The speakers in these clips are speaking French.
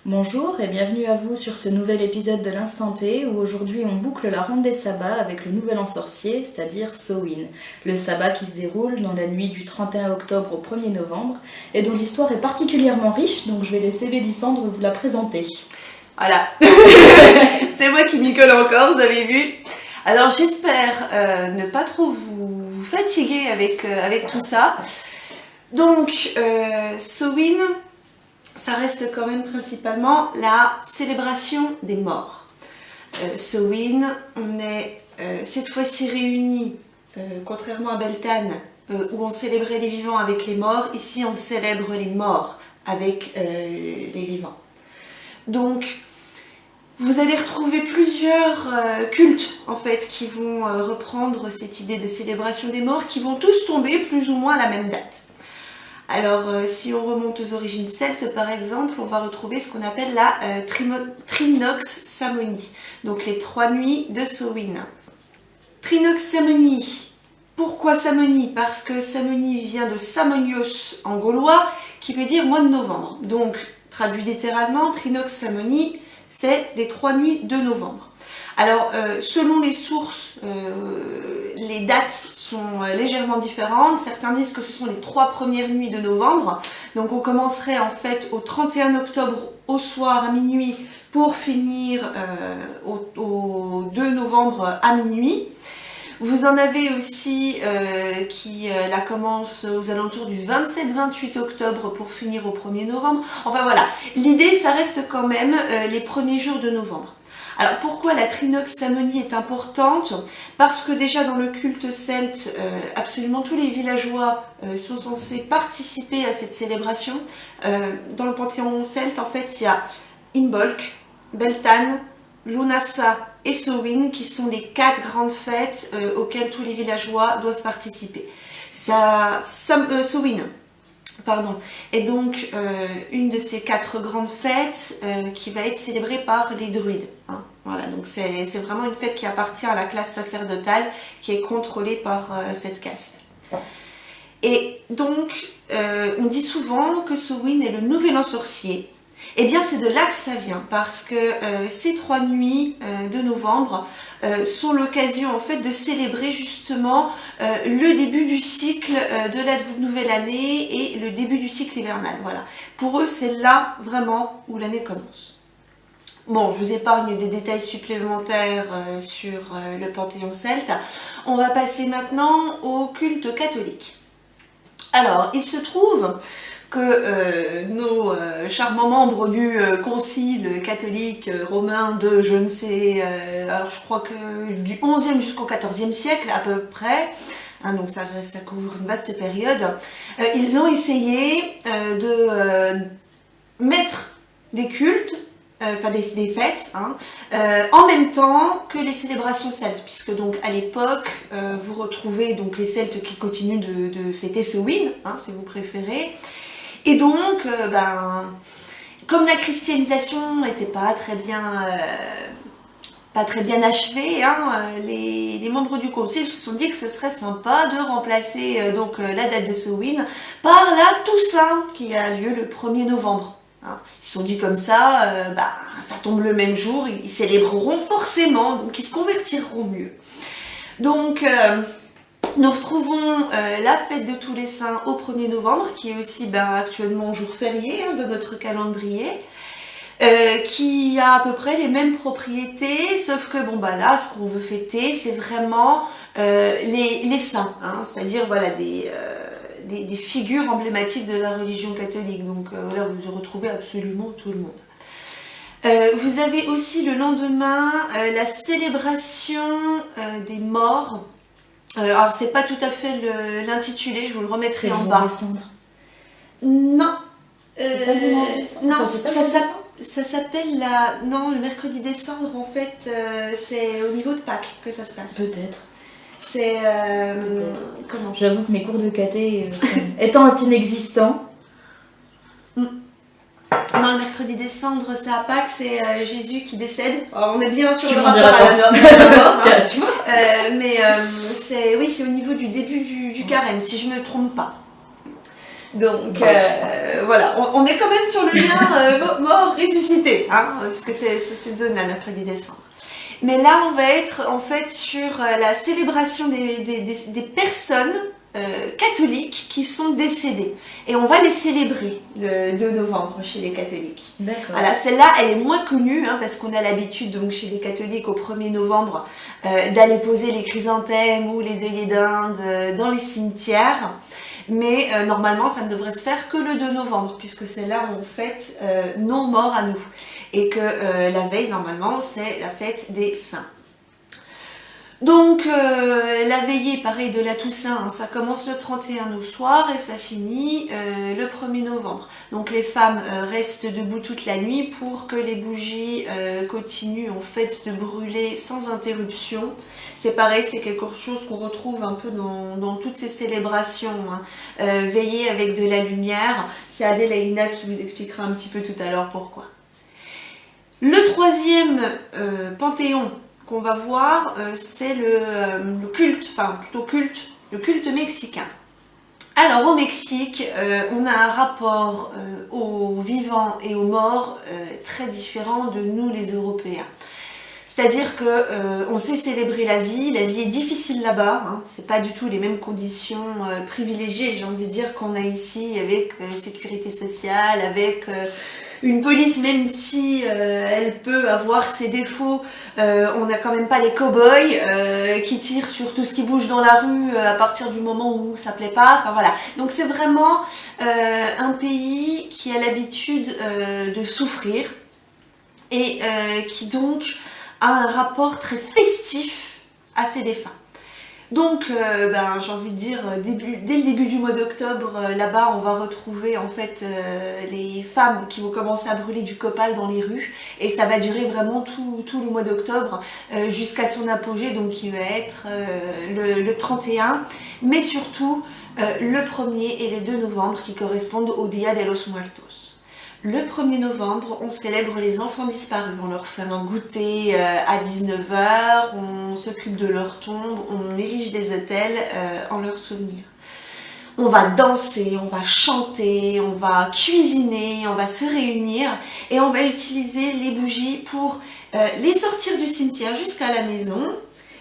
Bonjour et bienvenue à vous sur ce nouvel épisode de l'Instant T où aujourd'hui on boucle la ronde des sabbats avec le nouvel an sorcier, c'est-à-dire Samhain, le sabbat qui se déroule dans la nuit du 31 octobre au 1er novembre et dont l'histoire est particulièrement riche, donc je vais laisser Mélissandre vous la présenter. Voilà, c'est moi qui m'y colle encore, vous avez vu. Alors j'espère ne pas trop vous fatiguer avec tout ça. Donc Samhain, ça reste quand même principalement la célébration des morts. Samhain, on est cette fois-ci réunis, contrairement à Beltane, où on célébrait les vivants avec les morts, ici on célèbre les morts avec les vivants. Donc, vous allez retrouver plusieurs cultes en fait qui vont reprendre cette idée de célébration des morts, qui vont tous tomber plus ou moins à la même date. Alors, si on remonte aux origines celtes, par exemple, on va retrouver ce qu'on appelle la Trinox Samhaini, donc les 3 nuits de Samhain. Trinox Samhaini, pourquoi Samhaini? Parce que Samhaini vient de Samonios en gaulois, qui veut dire mois de novembre. Donc, traduit littéralement, Trinox Samhaini, c'est les 3 nuits de novembre. Alors, selon les sources, les dates sont légèrement différentes. Certains disent que ce sont les 3 premières nuits de novembre. Donc, on commencerait en fait au 31 octobre au soir à minuit pour finir au 2 novembre à minuit. Vous en avez aussi qui la commencent aux alentours du 27-28 octobre pour finir au 1er novembre. Enfin voilà, l'idée ça reste quand même les premiers jours de novembre. Alors pourquoi la Trinox Samhaini est importante? Parce que déjà dans le culte celte, absolument tous les villageois sont censés participer à cette célébration. Dans le panthéon celte, en fait, il y a Imbolc, Beltane, Lunasa et Samhain qui sont les 4 grandes fêtes auxquelles tous les villageois doivent participer. Samhain, pardon, est donc une de ces 4 grandes fêtes qui va être célébrée par les druides. Hein. Voilà, donc c'est vraiment une fête qui appartient à la classe sacerdotale qui est contrôlée par cette caste. Et donc, on dit souvent que Samhain est le nouvel an sorcier. Eh bien, c'est de là que ça vient, parce que ces 3 nuits de novembre sont l'occasion en fait de célébrer justement le début du cycle de la nouvelle année et le début du cycle hivernal. Voilà. Pour eux, c'est là vraiment où l'année commence. Bon, je vous épargne des détails supplémentaires sur le panthéon celte. On va passer maintenant au culte catholique. Alors, il se trouve que nos charmants membres du concile catholique romain de je ne sais, alors je crois que du 11e jusqu'au 14e siècle à peu près, hein, donc ça couvre une vaste période, ils ont essayé de mettre des cultes, enfin des fêtes, hein, en même temps que les célébrations celtes, puisque donc à l'époque vous retrouvez donc les Celtes qui continuent de fêter Samhain, hein, si vous préférez. Et donc, comme la christianisation n'était pas très bien achevée, hein, les membres du concile se sont dit que ce serait sympa de remplacer la date de Samhain par la Toussaint qui a lieu le 1er novembre. Hein. Ils se sont dit comme ça, ça tombe le même jour, ils célébreront forcément, donc ils se convertiront mieux. Donc, nous retrouvons la fête de tous les saints au 1er novembre, qui est aussi actuellement jour férié de notre calendrier, qui a à peu près les mêmes propriétés, sauf que là, ce qu'on veut fêter, c'est vraiment les saints, hein, c'est-à-dire voilà, des figures emblématiques de la religion catholique. Donc là, vous retrouvez absolument tout le monde. Vous avez aussi le lendemain la célébration des morts. Alors c'est pas tout à fait l'intitulé, je vous le remettrai en bas. Décembre. Non. C'est pas dimanche décembre. Non, Enfin, ça s'appelle non, le mercredi décembre en fait, c'est au niveau de Pâques que ça se passe. Peut-être. C'est comment? J'avoue que mes cours de caté étant inexistants. Non, le mercredi décembre, c'est à Pâques, c'est Jésus qui décède. Alors, on est bien sur le m'en rapport diras à la mort. Tiens, tu vois. Mais c'est au niveau du début du carême, si je ne me trompe pas. Donc voilà, on est quand même sur le lien mort-ressuscité, hein, puisque c'est cette zone-là, mercredi décembre. Mais là, on va être en fait sur la célébration des personnes catholiques qui sont décédées. Et on va les célébrer le 2 novembre chez les catholiques. D'accord. Voilà, celle-là, elle est moins connue, hein, parce qu'on a l'habitude, donc chez les catholiques, au 1er novembre, d'aller poser les chrysanthèmes ou les œillets d'Inde dans les cimetières. Mais normalement, ça ne devrait se faire que le 2 novembre, puisque c'est là où on fête nos morts à nous. Et que la veille, normalement, c'est la fête des saints. Donc, la veillée, pareil, de la Toussaint, hein, ça commence le 31 au soir et ça finit le 1er novembre. Donc, les femmes restent debout toute la nuit pour que les bougies continuent, en fait, de brûler sans interruption. C'est pareil, c'est quelque chose qu'on retrouve un peu dans toutes ces célébrations. Hein. Veiller avec de la lumière, c'est Adélaïna qui vous expliquera un petit peu tout à l'heure pourquoi. Le troisième panthéon qu'on va voir, c'est le culte, enfin plutôt culte, le culte mexicain. Alors au Mexique, on a un rapport aux vivants et aux morts très différent de nous les Européens. C'est-à-dire qu'on sait célébrer la vie est difficile là-bas, hein, c'est pas du tout les mêmes conditions privilégiées, j'ai envie de dire, qu'on a ici avec sécurité sociale, avec une police, même si elle peut avoir ses défauts, on n'a quand même pas les cow-boys qui tirent sur tout ce qui bouge dans la rue à partir du moment où ça plaît pas. Enfin voilà. Donc c'est vraiment un pays qui a l'habitude de souffrir et qui donc a un rapport très festif à ses défunts. Donc, j'ai envie de dire, dès le début du mois d'octobre, là-bas, on va retrouver en fait les femmes qui vont commencer à brûler du copal dans les rues. Et ça va durer vraiment tout le mois d'octobre jusqu'à son apogée, donc qui va être le 31. Mais surtout, le 1er et les 2 novembre qui correspondent au Dia de los Muertos. Le 1er novembre, on célèbre les enfants disparus. On leur fait un goûter à 19 h, on s'occupe de leur tombe, on érige des autels en leur souvenir. On va danser, on va chanter, on va cuisiner, on va se réunir et on va utiliser les bougies pour les sortir du cimetière jusqu'à la maison.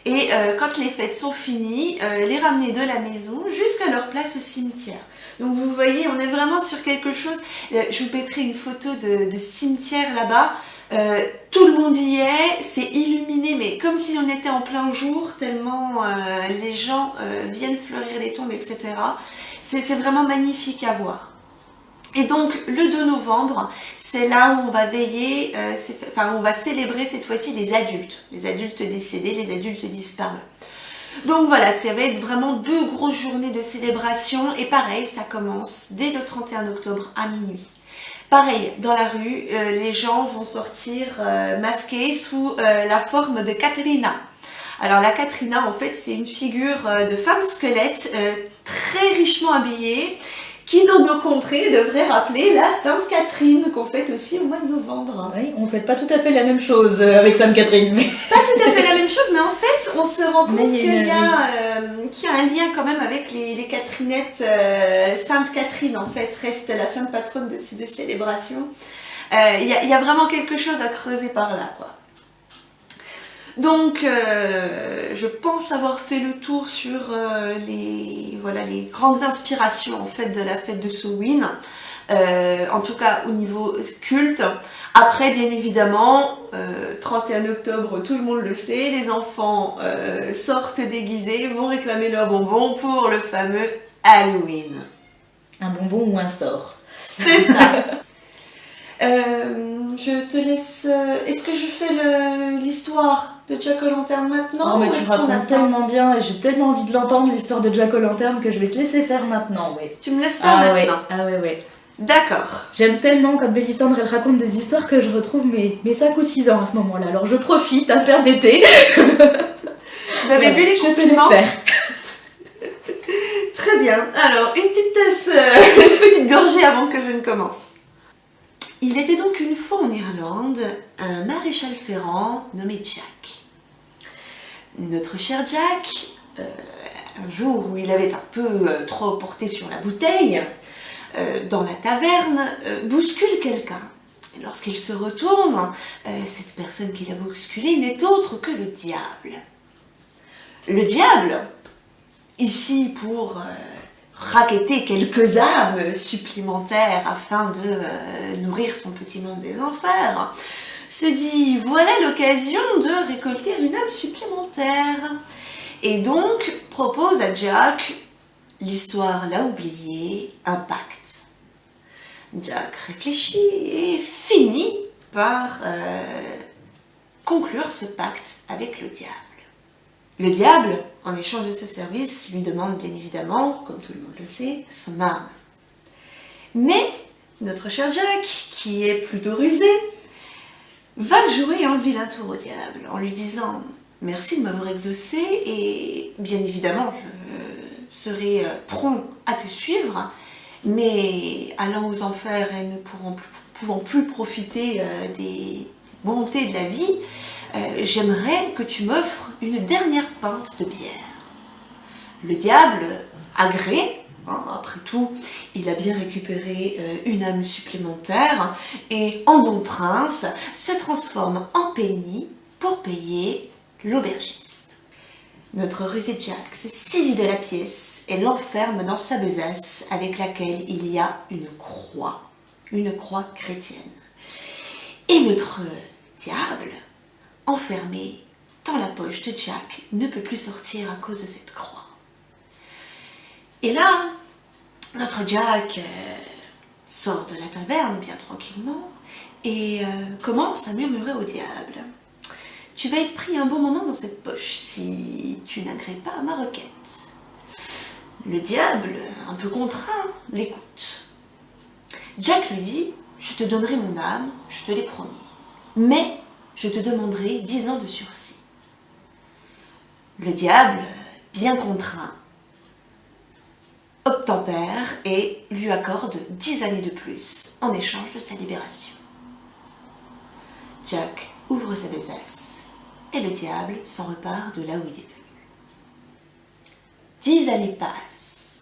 Et quand les fêtes sont finies, les ramener de la maison jusqu'à leur place au cimetière. Donc vous voyez, on est vraiment sur quelque chose, je vous mettrai une photo de cimetière là-bas, tout le monde y est, c'est illuminé, mais comme si on était en plein jour, tellement les gens viennent fleurir les tombes, etc. C'est vraiment magnifique à voir. Et donc le 2 novembre, c'est là où on va veiller, on va célébrer cette fois-ci les adultes décédés, les adultes disparus. Donc voilà, ça va être vraiment 2 grosses journées de célébration et pareil, ça commence dès le 31 octobre à minuit. Pareil, dans la rue, les gens vont sortir masqués sous la forme de Catrina. Alors la Catrina, en fait, c'est une figure de femme squelette très richement habillée qui dans nos contrées devrait rappeler la Sainte Catherine qu'on fête aussi au mois de novembre. Oui, on ne fait pas tout à fait la même chose avec Sainte Catherine. Mais... Pas tout à fait la même chose, mais en fait, on se rend compte qu'il y a un lien quand même avec les Catherinettes. Sainte Catherine, en fait, reste la sainte patronne de ces 2 célébrations. Il y a vraiment quelque chose à creuser par là, quoi. Donc, je pense avoir fait le tour sur les grandes inspirations en fait de la fête de Samhain, en tout cas au niveau culte. Après, bien évidemment, 31 octobre, tout le monde le sait, les enfants sortent déguisés, vont réclamer leurs bonbons pour le fameux Halloween. Un bonbon ou un sort. C'est ça. Je te laisse... Est-ce que je fais l'histoire de Jack O'Lantern maintenant? Non, mais tu racontes tellement bien et j'ai tellement envie de l'entendre, l'histoire de Jack O'Lantern, que je vais te laisser faire maintenant, ouais. Tu me laisses faire maintenant? Ouais. D'accord. J'aime tellement quand Mélissandre elle raconte des histoires que je retrouve mes 5 ou 6 ans à ce moment-là. Alors je profite, hein, permettez. Vous avez vu les compliments? Je te laisse faire. Très bien. Alors, une petite tasse, une petite gorgée avant que je ne commence. Il était donc une fois en Irlande un maréchal ferrant nommé Jack. Notre cher Jack, un jour où il avait un peu trop porté sur la bouteille, dans la taverne, bouscule quelqu'un. Et lorsqu'il se retourne, cette personne qui l'a bousculé n'est autre que le diable. Le diable, ici pour racketter quelques âmes supplémentaires afin de nourrir son petit monde des enfers, se dit voilà l'occasion de récolter une âme supplémentaire. Et donc propose à Jack, l'histoire l'a oublié, un pacte. Jack réfléchit et finit par conclure ce pacte avec le diable. Le diable, en échange de ce service, lui demande bien évidemment, comme tout le monde le sait, son âme. Mais notre cher Jack, qui est plutôt rusé, va jouer un vilain tour au diable en lui disant « Merci de m'avoir exaucé et bien évidemment je serai prompt à te suivre, mais allant aux enfers et ne pouvant plus profiter des bontés de la vie, j'aimerais que tu m'offres une dernière pinte de bière. » Le diable agrée, après tout, il a bien récupéré une âme supplémentaire et en bon prince se transforme en penny pour payer l'aubergiste. Notre rusé Jack se saisit de la pièce et l'enferme dans sa besace avec laquelle il y a une croix chrétienne. Et notre diable, enfermé dans la poche de Jack, ne peut plus sortir à cause de cette croix. Et là, notre Jack sort de la taverne bien tranquillement et commence à murmurer au diable. « Tu vas être pris un bon moment dans cette poche si tu n'agrées pas à ma requête. » Le diable, un peu contraint, l'écoute. Jack lui dit « Je te donnerai mon âme, je te l'ai promis, mais je te demanderai 10 ans de sursis. » Le diable, bien contraint, obtempère et lui accorde 10 années de plus en échange de sa libération. Jack ouvre sa besace et le diable s'en repart de là où il est venu. 10 années passent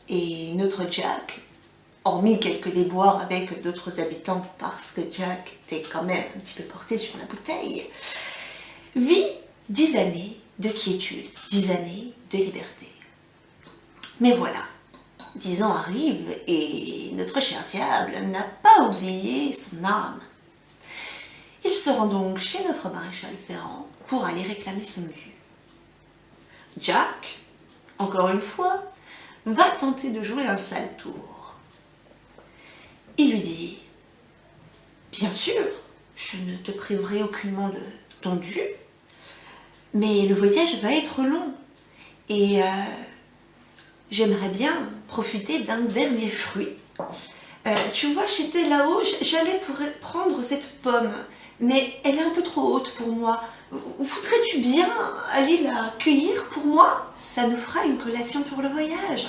et notre Jack, hormis quelques déboires avec d'autres habitants parce que Jack était quand même un petit peu porté sur la bouteille, vit 10 années de quiétude, 10 années de liberté. Mais voilà, 10 ans arrivent et notre cher diable n'a pas oublié son âme. Il se rend donc chez notre maréchal Ferrand pour aller réclamer son dû. Jack, encore une fois, va tenter de jouer un sale tour. Il lui dit « Bien sûr, je ne te priverai aucunement de ton dû, mais le voyage va être long et j'aimerais bien profiter d'un dernier fruit. Tu vois, j'étais là-haut, j'allais prendre cette pomme, mais elle est un peu trop haute pour moi. Voudrais-tu bien aller la cueillir pour moi? Ça nous fera une collation pour le voyage. »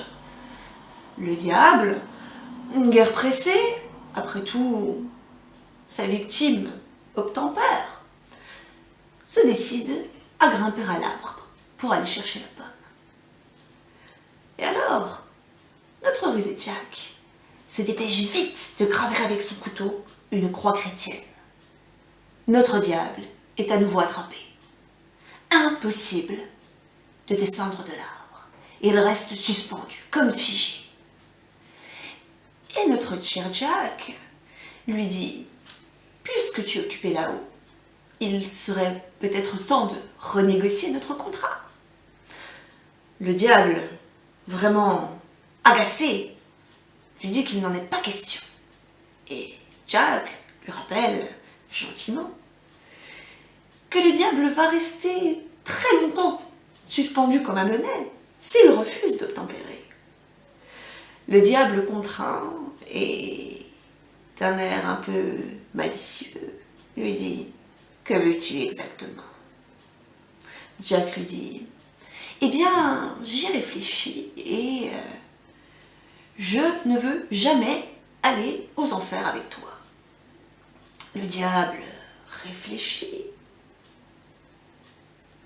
Le diable, guère pressé, après tout, sa victime obtempère, se décide à grimper à l'arbre pour aller chercher la pomme. Et alors, notre rusé Jack se dépêche vite de graver avec son couteau une croix chrétienne. Notre diable est à nouveau attrapé. Impossible de descendre de l'arbre. Il reste suspendu, comme figé. Et notre cher Jack lui dit « Puisque tu es occupé là-haut, il serait peut-être temps de renégocier notre contrat. » Le diable, vraiment agacé, lui dit qu'il n'en est pas question. Et Jack lui rappelle gentiment que le diable va rester très longtemps suspendu comme un menet s'il refuse d'obtempérer. Le diable contraint et d'un air un peu malicieux lui dit « Que veux-tu exactement ?» Jack lui dit « Eh bien, j'y réfléchis et je ne veux jamais aller aux enfers avec toi. » Le diable réfléchit.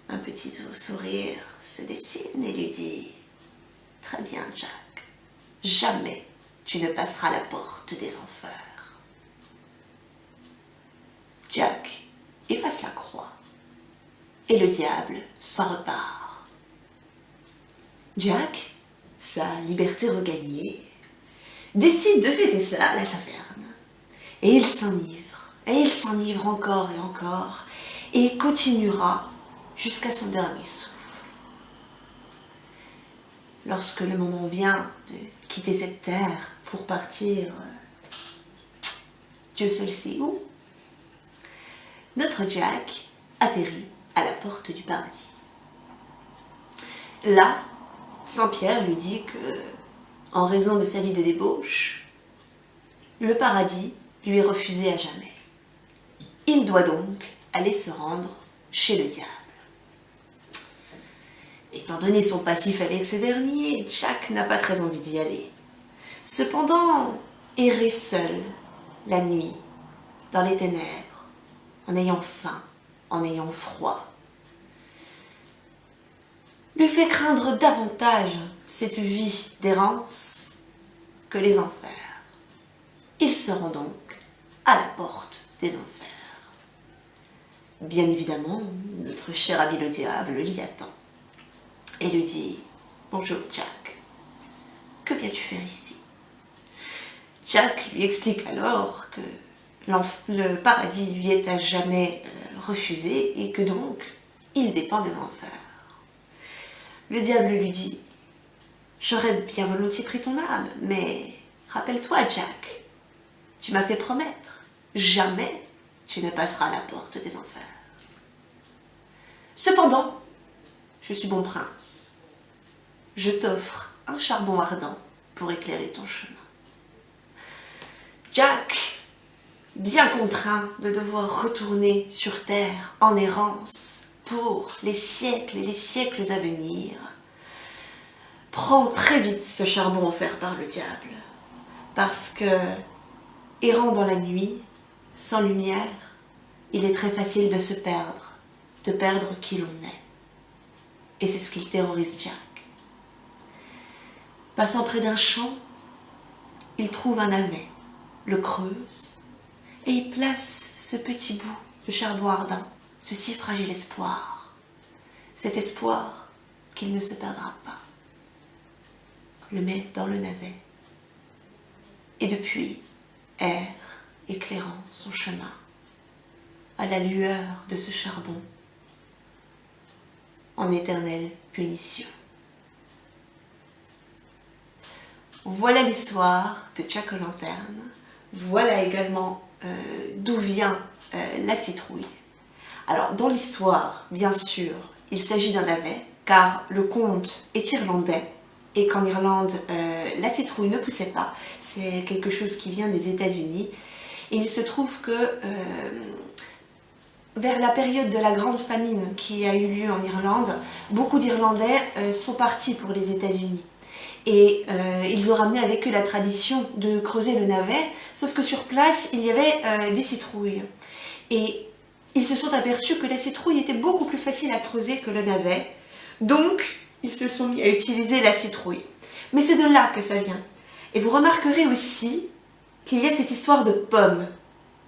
Un petit sourire se dessine et lui dit « Très bien, Jack, jamais tu ne passeras la porte des enfers. Jack efface la croix et le diable s'en repart. Jack, sa liberté regagnée, décide de fêter ça à la taverne. Et il s'enivre encore et encore, et continuera jusqu'à son dernier souffle. Lorsque le moment vient de quitter cette terre pour partir, Dieu seul sait où, notre Jack atterrit à la porte du paradis. Là, Saint-Pierre lui dit que, en raison de sa vie de débauche, le paradis lui est refusé à jamais. Il doit donc aller se rendre chez le diable. Étant donné son passif avec ce dernier, Jack n'a pas très envie d'y aller. Cependant, errer seul, la nuit, dans les ténèbres, en ayant faim, en ayant froid, lui fait craindre davantage cette vie d'errance que les enfers. Il se rend donc à la porte des enfers. Bien évidemment, notre cher ami le diable l'y attend et lui dit « Bonjour Jack, que viens-tu faire ici ?» Jack lui explique alors que le paradis lui est à jamais refusé et que donc il dépend des enfers. Le diable lui dit « J'aurais bien volontiers pris ton âme, mais rappelle-toi Jack, tu m'as fait promettre, jamais tu ne passeras à la porte des enfers. Cependant, je suis bon prince. Je t'offre un charbon ardent pour éclairer ton chemin. » Jack, bien contraint de devoir retourner sur terre en errance pour les siècles et les siècles à venir, prend très vite ce charbon offert par le diable, parce que, errant dans la nuit, sans lumière, il est très facile de se perdre, de perdre qui l'on est. Et c'est ce qui terrorise Jack. Passant près d'un champ, il trouve un navet, le creuse, et y place ce petit bout de charbon ardent, ce si fragile espoir, cet espoir qu'il ne se perdra pas. Le met dans le navet, et depuis, erre, éclairant son chemin, à la lueur de ce charbon, en éternelle punition. Voilà l'histoire de Jack O'Lanterne. Voilà également d'où vient la citrouille. Alors, dans l'histoire, bien sûr, il s'agit d'un navet, car le conte est irlandais, et qu'en Irlande, la citrouille ne poussait pas. C'est quelque chose qui vient des États-Unis. Et il se trouve que vers la période de la grande famine qui a eu lieu en Irlande, beaucoup d'Irlandais sont partis pour les États-Unis. Et ils ont ramené avec eux la tradition de creuser le navet, sauf que sur place, il y avait des citrouilles. Et ils se sont aperçus que la citrouille était beaucoup plus facile à creuser que le navet. Donc, ils se sont mis à utiliser la citrouille. Mais c'est de là que ça vient. Et vous remarquerez aussi qu'il y a cette histoire de pomme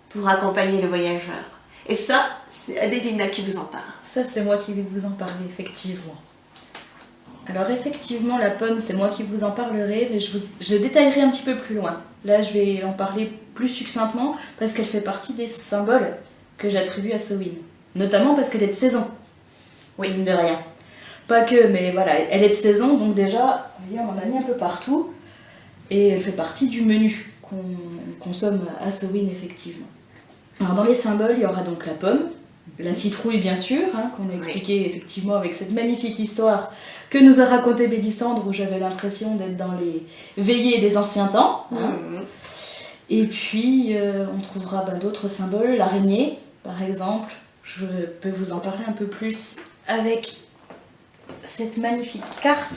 pour accompagner le voyageur. Et ça, c'est Adélina qui vous en parle. Ça, c'est moi qui vais vous en parler, effectivement. Alors effectivement, la pomme, c'est moi qui vous en parlerai, mais je détaillerai un petit peu plus loin. Là, je vais en parler plus succinctement, parce qu'elle fait partie des symboles que j'attribue à Samhain. Notamment parce qu'elle est de saison. Oui, mine de rien. Pas que, mais voilà, elle est de saison, donc déjà, vous voyez, on en a mis un peu partout. Et elle fait partie du menu qu'on consomme à Samhain, effectivement. Alors dans les symboles, il y aura donc la pomme, la citrouille bien sûr, hein, qu'on a expliqué effectivement avec cette magnifique histoire que nous a raconté Mélissandre, où j'avais l'impression d'être dans les veillées des anciens temps. Hein. Et puis on trouvera d'autres symboles, l'araignée par exemple. Je peux vous en parler un peu plus avec cette magnifique carte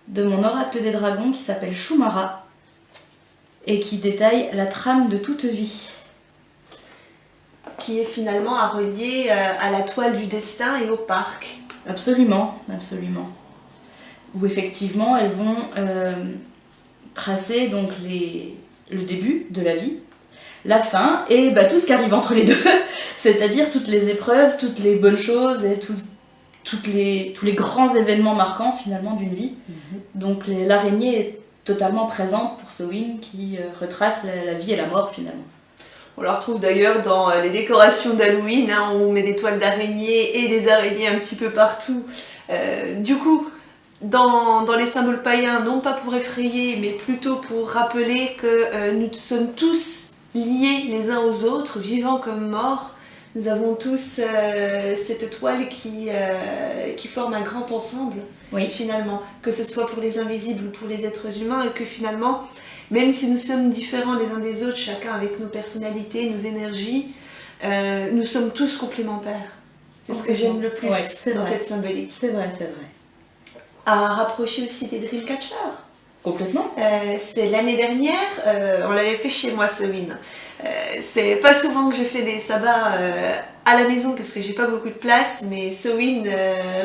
de mon oracle des dragons qui s'appelle Shumara et qui détaille la trame de toute vie. Qui est finalement à relier à la toile du destin et au parc. Absolument, absolument. où effectivement elles vont tracer donc le début de la vie, la fin et tout ce qui arrive entre les deux, c'est-à-dire toutes les épreuves, toutes les bonnes choses et tous les grands événements marquants finalement d'une vie. Donc l'araignée est totalement présente pour Samhain qui retrace la vie et la mort finalement. On la retrouve d'ailleurs dans les décorations d'Halloween, hein, on met des toiles d'araignées et des araignées un petit peu partout. Du coup, dans les symboles païens, non pas pour effrayer, mais plutôt pour rappeler que nous sommes tous liés les uns aux autres, vivants comme morts. Nous avons tous cette toile qui forme un grand ensemble, oui. Finalement, que ce soit pour les invisibles ou pour les êtres humains, et que finalement, même si nous sommes différents les uns des autres, chacun avec nos personnalités, nos énergies, nous sommes tous complémentaires. C'est ce que j'aime le plus dans cette symbolique. C'est vrai. À rapprocher aussi des Dreamcatchers. Complètement. C'est l'année dernière, on l'avait fait chez moi, Samhain. C'est pas souvent que je fais des sabbats à la maison parce que j'ai pas beaucoup de place, mais Samhain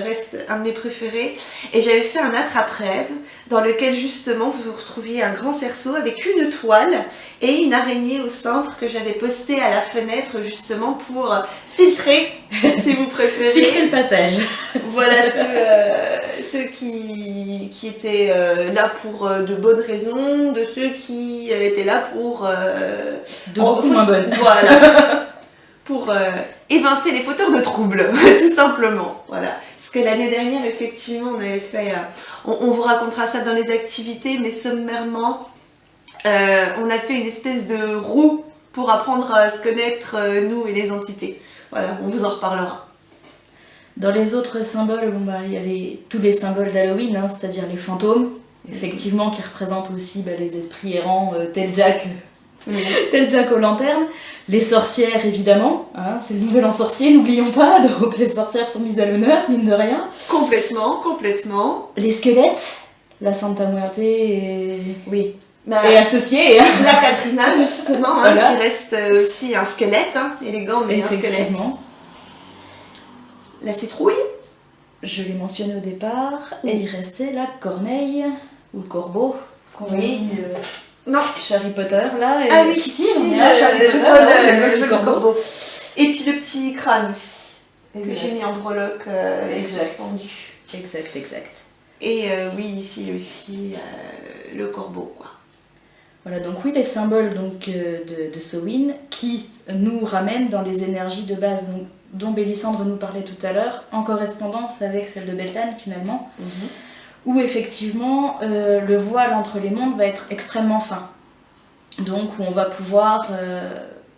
reste un de mes préférés. Et j'avais fait un attrape-rêve dans lequel justement vous retrouviez un grand cerceau avec une toile et une araignée au centre que j'avais posté à la fenêtre justement pour filtrer, si vous préférez. Filtrer le passage. Voilà ceux qui étaient là pour de bonnes raisons, de ceux qui étaient là pour de beaucoup moins bonnes. Voilà. Pour évincer les fauteurs de troubles, tout simplement. Voilà. Parce que l'année dernière, effectivement, on avait fait... on vous racontera ça dans les activités, mais sommairement, on a fait une espèce de roue pour apprendre à se connaître, nous et les entités. Voilà, on vous en reparlera. Dans les autres symboles, il y a tous les symboles d'Halloween, hein, c'est-à-dire les fantômes, effectivement, qui représentent aussi les esprits errants, tel Jack aux lanternes. Les sorcières, évidemment, hein, c'est le nouvel an sorcier, n'oublions pas, donc les sorcières sont mises à l'honneur, mine de rien. Complètement. Les squelettes, la Santa Muerte et associée. La Katrina, justement, voilà. Qui reste aussi un squelette, élégant, mais un squelette. La citrouille, je l'ai mentionné au départ, et il restait la corneille, ou le corbeau, qu'on dit non. Harry Potter, là. Et... Ah oui, on est à Harry Potter, le corbeau. Et puis le petit crâne aussi, que j'ai mis en breloque et suspendu. Exact. Et ici aussi, le corbeau, quoi. Voilà, donc oui, les symboles de Samhain qui nous ramènent dans les énergies de base dont Bélissandre nous parlait tout à l'heure, en correspondance avec celle de Beltane finalement, où effectivement le voile entre les mondes va être extrêmement fin. Donc où on va pouvoir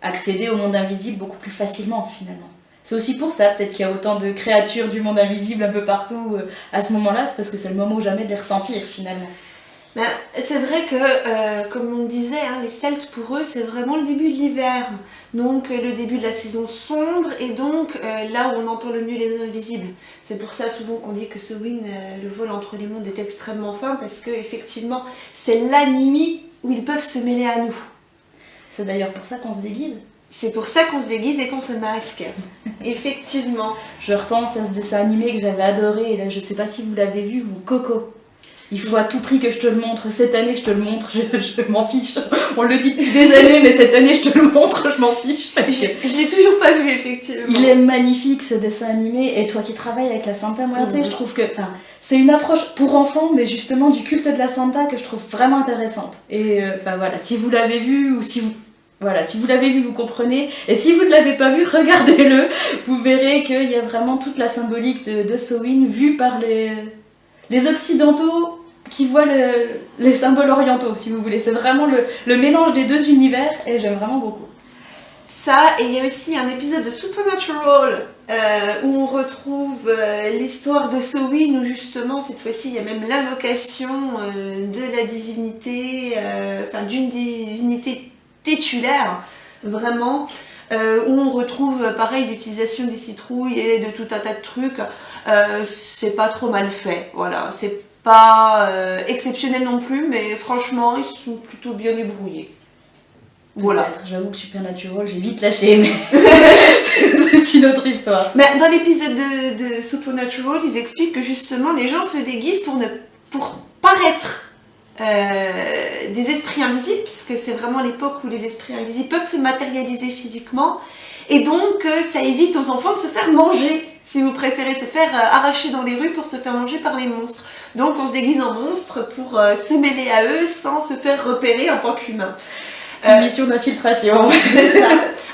accéder au monde invisible beaucoup plus facilement finalement. C'est aussi pour ça peut-être qu'il y a autant de créatures du monde invisible un peu partout à ce moment-là, c'est parce que c'est le moment ou jamais de les ressentir finalement. Ben, c'est vrai que, comme on disait, les Celtes pour eux c'est vraiment le début de l'hiver, donc le début de la saison sombre et donc là où on entend le mieux les invisibles. C'est pour ça souvent qu'on dit que Samhain, le vol entre les mondes est extrêmement fin parce que effectivement c'est la nuit où ils peuvent se mêler à nous. C'est d'ailleurs pour ça qu'on se déguise. C'est pour ça qu'on se déguise et qu'on se masque. Effectivement. Je repense à ce dessin animé que j'avais adoré, et là je sais pas si vous l'avez vu, Coco. Il faut à tout prix que je te le montre. Cette année, je te le montre, je m'en fiche. On le dit depuis des années, mais cette année, je te le montre, je m'en fiche. Je l'ai toujours pas vu, effectivement. Il est magnifique, ce dessin animé. Et toi qui travailles avec la Santa Muerte, je trouve que c'est une approche pour enfants, mais justement du culte de la Santa que je trouve vraiment intéressante. Et voilà, si vous l'avez vu, ou si vous l'avez vu, vous comprenez. Et si vous ne l'avez pas vu, regardez-le. Vous verrez qu'il y a vraiment toute la symbolique de Samhain vue par les Occidentaux qui voient les symboles orientaux, si vous voulez. C'est vraiment le mélange des deux univers et j'aime vraiment beaucoup. Ça, et il y a aussi un épisode de Supernatural où on retrouve l'histoire de Samhain, où justement, cette fois-ci, il y a même l'invocation de la divinité, d'une divinité titulaire, vraiment, où on retrouve, pareil, l'utilisation des citrouilles et de tout un tas de trucs. C'est pas trop mal fait, voilà. C'est pas exceptionnel non plus, mais franchement, ils sont plutôt bien débrouillés. Voilà. J'avoue que Supernatural, j'ai vite lâché, mais c'est une autre histoire. Mais dans l'épisode de Supernatural, ils expliquent que justement, les gens se déguisent pour ne pour paraître des esprits invisibles, puisque c'est vraiment l'époque où les esprits invisibles peuvent se matérialiser physiquement, et donc ça évite aux enfants de se faire manger, si vous préférez, se faire arracher dans les rues pour se faire manger par les monstres. Donc on se déguise en monstre pour se mêler à eux sans se faire repérer en tant qu'humain. Mission d'infiltration. C'est ça.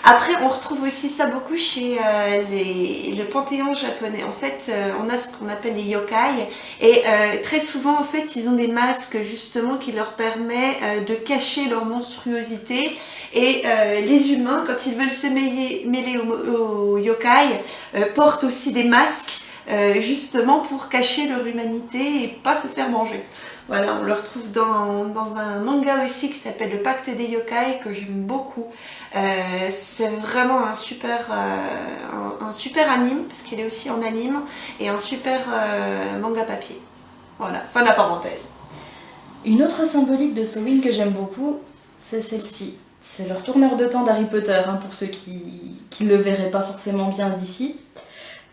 Après, on retrouve aussi ça beaucoup chez le panthéon japonais. En fait, on a ce qu'on appelle les yokai. Et très souvent, en fait, ils ont des masques justement qui leur permettent de cacher leur monstruosité. Et les humains, quand ils veulent se mêler aux yokai, portent aussi des masques justement pour cacher leur humanité et pas se faire manger. Voilà, on le retrouve dans un manga aussi qui s'appelle Le Pacte des Yokai, que j'aime beaucoup. C'est vraiment un super anime, parce qu'il est aussi en anime, et un super manga papier. Voilà, fin de la parenthèse. Une autre symbolique de Samhain que j'aime beaucoup, c'est celle-ci. C'est le retourneur de temps d'Harry Potter, hein, pour ceux qui ne le verraient pas forcément bien d'ici.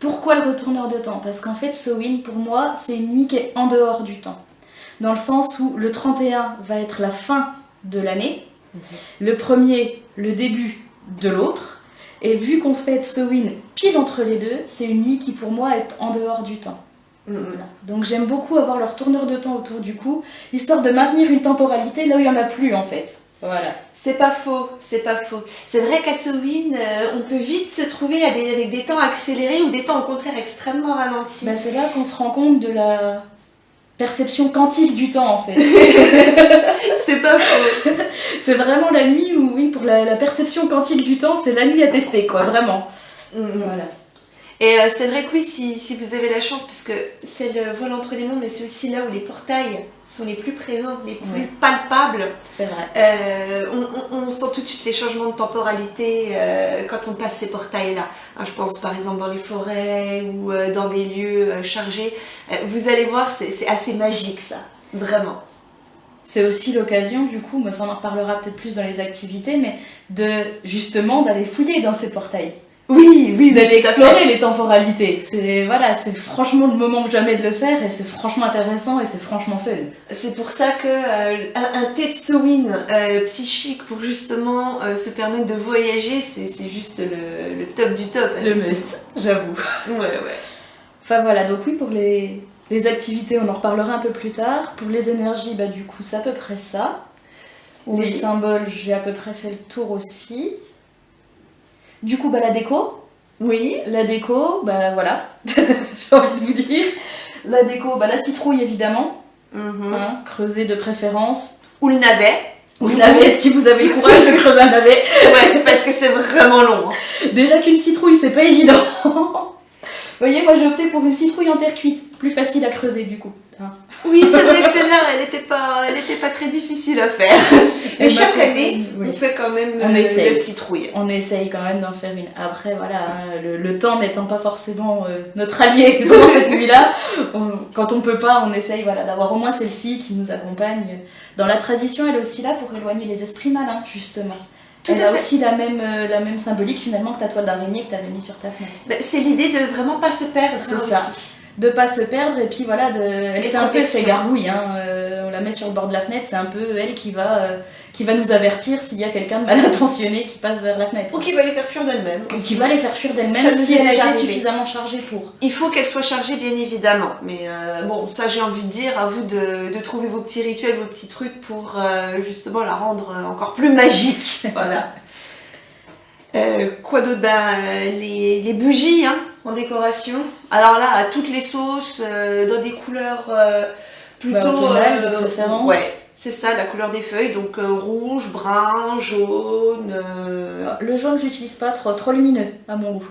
Pourquoi le retourneur de temps? Parce qu'en fait, Samhain, pour moi, c'est une nuit qui est en dehors du temps. Dans le sens où le 31 va être la fin de l'année, le premier, le début de l'autre, et vu qu'on fête Samhain pile entre les deux, c'est une nuit qui pour moi est en dehors du temps. Voilà. Donc j'aime beaucoup avoir le retourneur de temps autour du cou, histoire de maintenir une temporalité là où il n'y en a plus en fait. Voilà. C'est pas faux, c'est pas faux. C'est vrai qu'à Samhain, on peut vite se trouver avec des temps accélérés ou des temps au contraire extrêmement ralentis. Bah, c'est là qu'on se rend compte de la perception quantique du temps en fait. C'est pas faux. C'est vraiment la nuit où, oui, pour la perception quantique du temps, c'est la nuit à tester quoi, vraiment. Voilà. Et c'est vrai que oui, si vous avez la chance, puisque c'est le vol entre les mondes, mais c'est aussi là où les portails sont les plus présents, les plus palpables. C'est vrai. On sent tout de suite les changements de temporalité quand on passe ces portails-là. Je pense par exemple dans les forêts ou dans des lieux chargés. Vous allez voir, c'est assez magique ça, vraiment. C'est aussi l'occasion, du coup, mais ça on en reparlera peut-être plus dans les activités, mais justement d'aller fouiller dans ces portails. Oui, d'aller explorer les temporalités. C'est franchement le moment jamais de le faire et c'est franchement intéressant et c'est franchement fun. C'est pour ça que un thé de Samhain psychique pour justement se permettre de voyager, c'est juste le top du top. Le must, j'avoue. Ouais. Enfin voilà, donc oui, pour les activités, on en reparlera un peu plus tard. Pour les énergies, bah du coup, c'est à peu près ça. Les symboles, j'ai à peu près fait le tour aussi. Du coup, bah, la déco. Oui. La déco, bah voilà, j'ai envie de vous dire. La déco, bah la citrouille évidemment, hein, creusée de préférence. Ou le navet. Ou le navet si vous avez le courage de creuser un navet. Ouais, parce que c'est vraiment long. Déjà qu'une citrouille, c'est pas évident. Vous voyez, moi j'ai opté pour une citrouille en terre cuite, plus facile à creuser du coup. Hein. Oui, c'est vrai que celle-là, elle était pas très difficile à faire. Mais chaque année, on fait quand même la citrouille. On essaye quand même d'en faire une. Après, voilà, hein, le temps n'étant pas forcément notre allié dans cette nuit-là, quand on peut pas, on essaye d'avoir au moins celle-ci qui nous accompagne. Dans la tradition, elle est aussi là pour éloigner les esprits malins, justement. Elle a aussi la même symbolique finalement que ta toile d'araignée que tu avais mis sur ta fenêtre. C'est l'idée de vraiment pas se perdre. C'est ça. Aussi. De pas se perdre et puis voilà, elle fait un peu effet gargouille. Hein. On la met sur le bord de la fenêtre, c'est un peu elle qui va nous avertir s'il y a quelqu'un de mal intentionné qui passe vers la fenêtre. Ou qui va les faire fuir d'elle-même. Ou qui va les faire fuir d'elle-même si elle a été suffisamment chargée pour. Il faut qu'elle soit chargée bien évidemment. Mais bon, ça j'ai envie de dire, à vous de trouver vos petits rituels, vos petits trucs pour justement la rendre encore plus magique. Voilà. Quoi d'autre? Les bougies hein, en décoration. Alors là, à toutes les sauces, dans des couleurs plutôt automnales de préférence. Ouais, c'est ça, la couleur des feuilles. Donc rouge, brun, jaune. Le jaune, j'utilise pas trop lumineux à mon goût.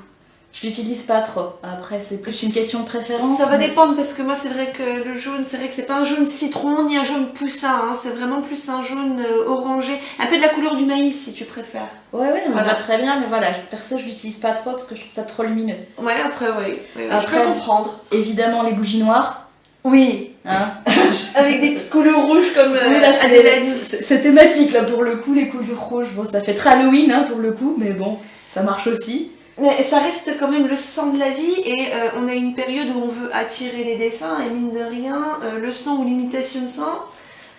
Je l'utilise pas trop. Après, c'est plus une question de préférence. Ça va dépendre parce que moi, c'est vrai que le jaune, c'est vrai que c'est pas un jaune citron ni un jaune poussin. Hein, c'est vraiment plus un jaune orangé. Un peu de la couleur du maïs si tu préfères. Ouais, non, voilà. Très bien, mais voilà, perso, je l'utilise pas trop parce que je trouve ça trop lumineux. Ouais, après, oui. Après, je peux comprendre. Évidemment, les bougies noires. Oui. Hein avec des petites couleurs rouges comme oui, là, c'est thématique, là, pour le coup, les couleurs rouges. Bon, ça fait très Halloween, hein, pour le coup, mais bon, ça marche aussi. Mais ça reste quand même le sang de la vie et on a une période où on veut attirer les défunts et mine de rien, le sang ou l'imitation de sang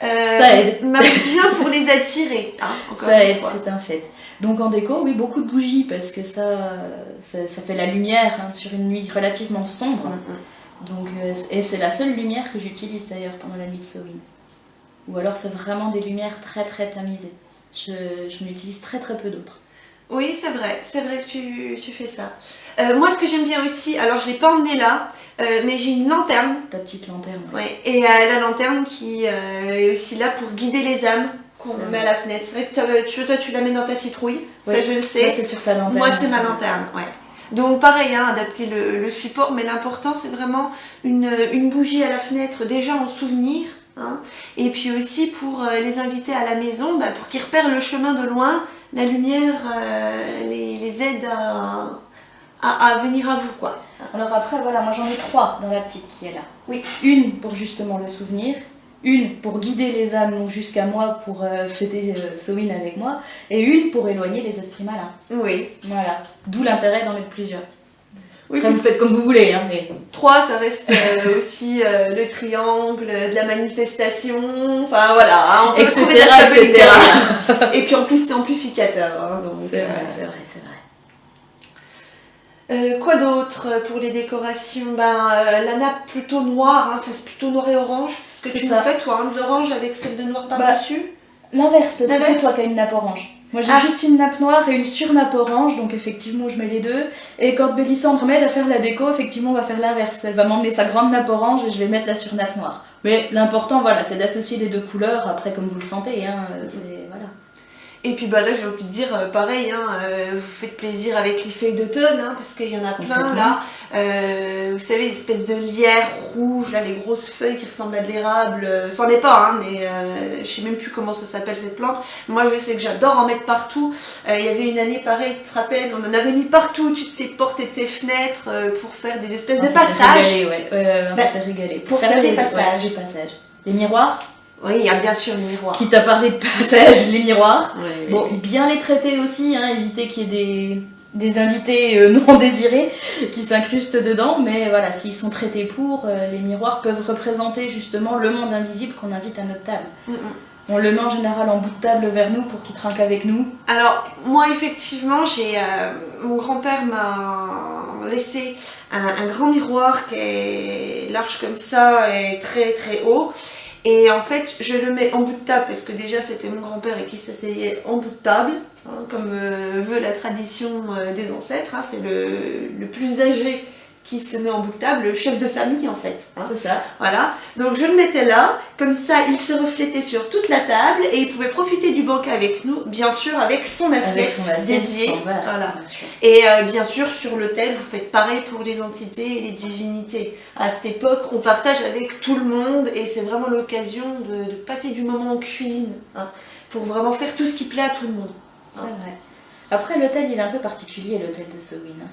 ça aide. marche bien pour les attirer. Hein, ça aide, c'est un fait. Donc en déco, oui, beaucoup de bougies parce que ça fait la lumière hein, sur une nuit relativement sombre. Donc, et c'est la seule lumière que j'utilise d'ailleurs pendant la nuit de Samhain. Ou alors c'est vraiment des lumières très très tamisées. Je n'utilise très très peu d'autres. Oui, c'est vrai que tu fais ça. Moi, ce que j'aime bien aussi, alors je ne l'ai pas emmené là, mais j'ai une lanterne. Ta petite lanterne. Ouais. Et la lanterne qui est aussi là pour guider les âmes qu'on met à la fenêtre. C'est vrai que toi, tu la mets dans ta citrouille, oui, ça je le sais. Ça, c'est sur ta lanterne. Moi, c'est ma lanterne, ouais. Donc pareil, hein, adapter le support, mais l'important c'est vraiment une bougie à la fenêtre, déjà en souvenir, hein, et puis aussi pour les inviter à la maison, pour qu'ils repèrent le chemin de loin. La lumière les aide à venir à vous, quoi. Alors après, voilà, moi j'en ai 3 dans la petite qui est là. Oui. Une pour justement le souvenir, une pour guider les âmes donc jusqu'à moi pour fêter Samhain avec moi, et une pour éloigner les esprits malins. Oui. Voilà, d'où l'intérêt d'en mettre plusieurs. Oui, après, vous faites comme vous voulez. Hein, mais... 3, ça reste aussi le triangle, de la manifestation, enfin voilà, hein, on peut etc., trouver la etc. Et puis en plus, c'est amplificateur. Hein, c'est vrai. Quoi d'autre pour les décorations? La nappe plutôt noire, hein, c'est plutôt noir et orange. C'est ce que tu me fais, toi, hein, de l'orange avec celle de noir par-dessus. L'inverse, parce que c'est toi qui as une nappe orange. Moi j'ai juste une nappe noire et une surnappe orange, donc effectivement je mets les deux. Et quand Bélissandre m'aide à faire la déco, effectivement on va faire l'inverse. Elle va m'emmener sa grande nappe orange et je vais mettre la surnappe noire. Mais l'important, voilà, c'est d'associer les deux couleurs, après comme vous le sentez, hein, voilà. Et puis là j'ai envie de dire pareil, hein, vous faites plaisir avec les feuilles d'automne, hein, parce qu'il y en a plein là. Vous savez, espèce de lierre rouge, là, les grosses feuilles qui ressemblent à de l'érable. C'en est pas, hein, mais je sais même plus comment ça s'appelle cette plante. Moi je sais que j'adore en mettre partout. Il y avait une année pareil, tu te rappelles, on en avait mis partout au-dessus de ses portes et de ses fenêtres pour faire des espèces de passages. On s'était régalé. Pour faire des passages. Des passages. Les miroirs. Oui, il y a bien sûr les miroirs. Qui t'a parlé de passage, les miroirs. Oui, bon, bien les traiter aussi, hein, éviter qu'il y ait des invités non désirés qui s'incrustent dedans. Mais voilà, s'ils sont traités pour, les miroirs peuvent représenter justement le monde invisible qu'on invite à notre table. On le met en général en bout de table vers nous pour qu'il trinque avec nous. Alors, moi effectivement, mon grand-père m'a laissé un grand miroir qui est large comme ça et très très haut. Et en fait, je le mets en bout de table parce que déjà c'était mon grand-père et qui s'asseyait en bout de table, hein, comme veut la tradition des ancêtres. Hein, c'est le plus âgé qui se met en bout de table, le chef de famille en fait. Hein. C'est ça. Voilà. Donc je le mettais là, comme ça il se reflétait sur toute la table et il pouvait profiter du banquet avec nous, bien sûr avec son assiette dédiée. Voilà. Et bien sûr sur l'autel, vous faites pareil pour les entités et les divinités. À cette époque, on partage avec tout le monde et c'est vraiment l'occasion de passer du moment en cuisine, hein, pour vraiment faire tout ce qui plaît à tout le monde. Hein. C'est vrai. Après l'autel il est un peu particulier, l'autel de Samhain. Hein.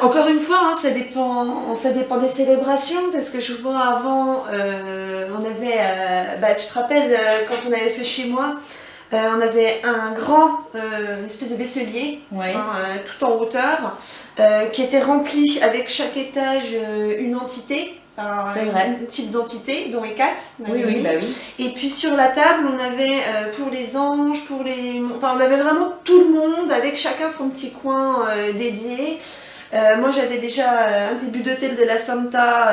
Encore une fois, hein, ça dépend des célébrations, parce que je vois avant, on avait, tu te rappelles, quand on avait fait chez moi, on avait un grand, une espèce de vaisselier, hein, tout en hauteur, qui était rempli avec chaque étage une entité. Un type d'entité, dont les 4. Oui. Et puis sur la table, on avait pour les anges, on avait vraiment tout le monde, avec chacun son petit coin dédié. Moi j'avais déjà un début d'hôtel de la Santa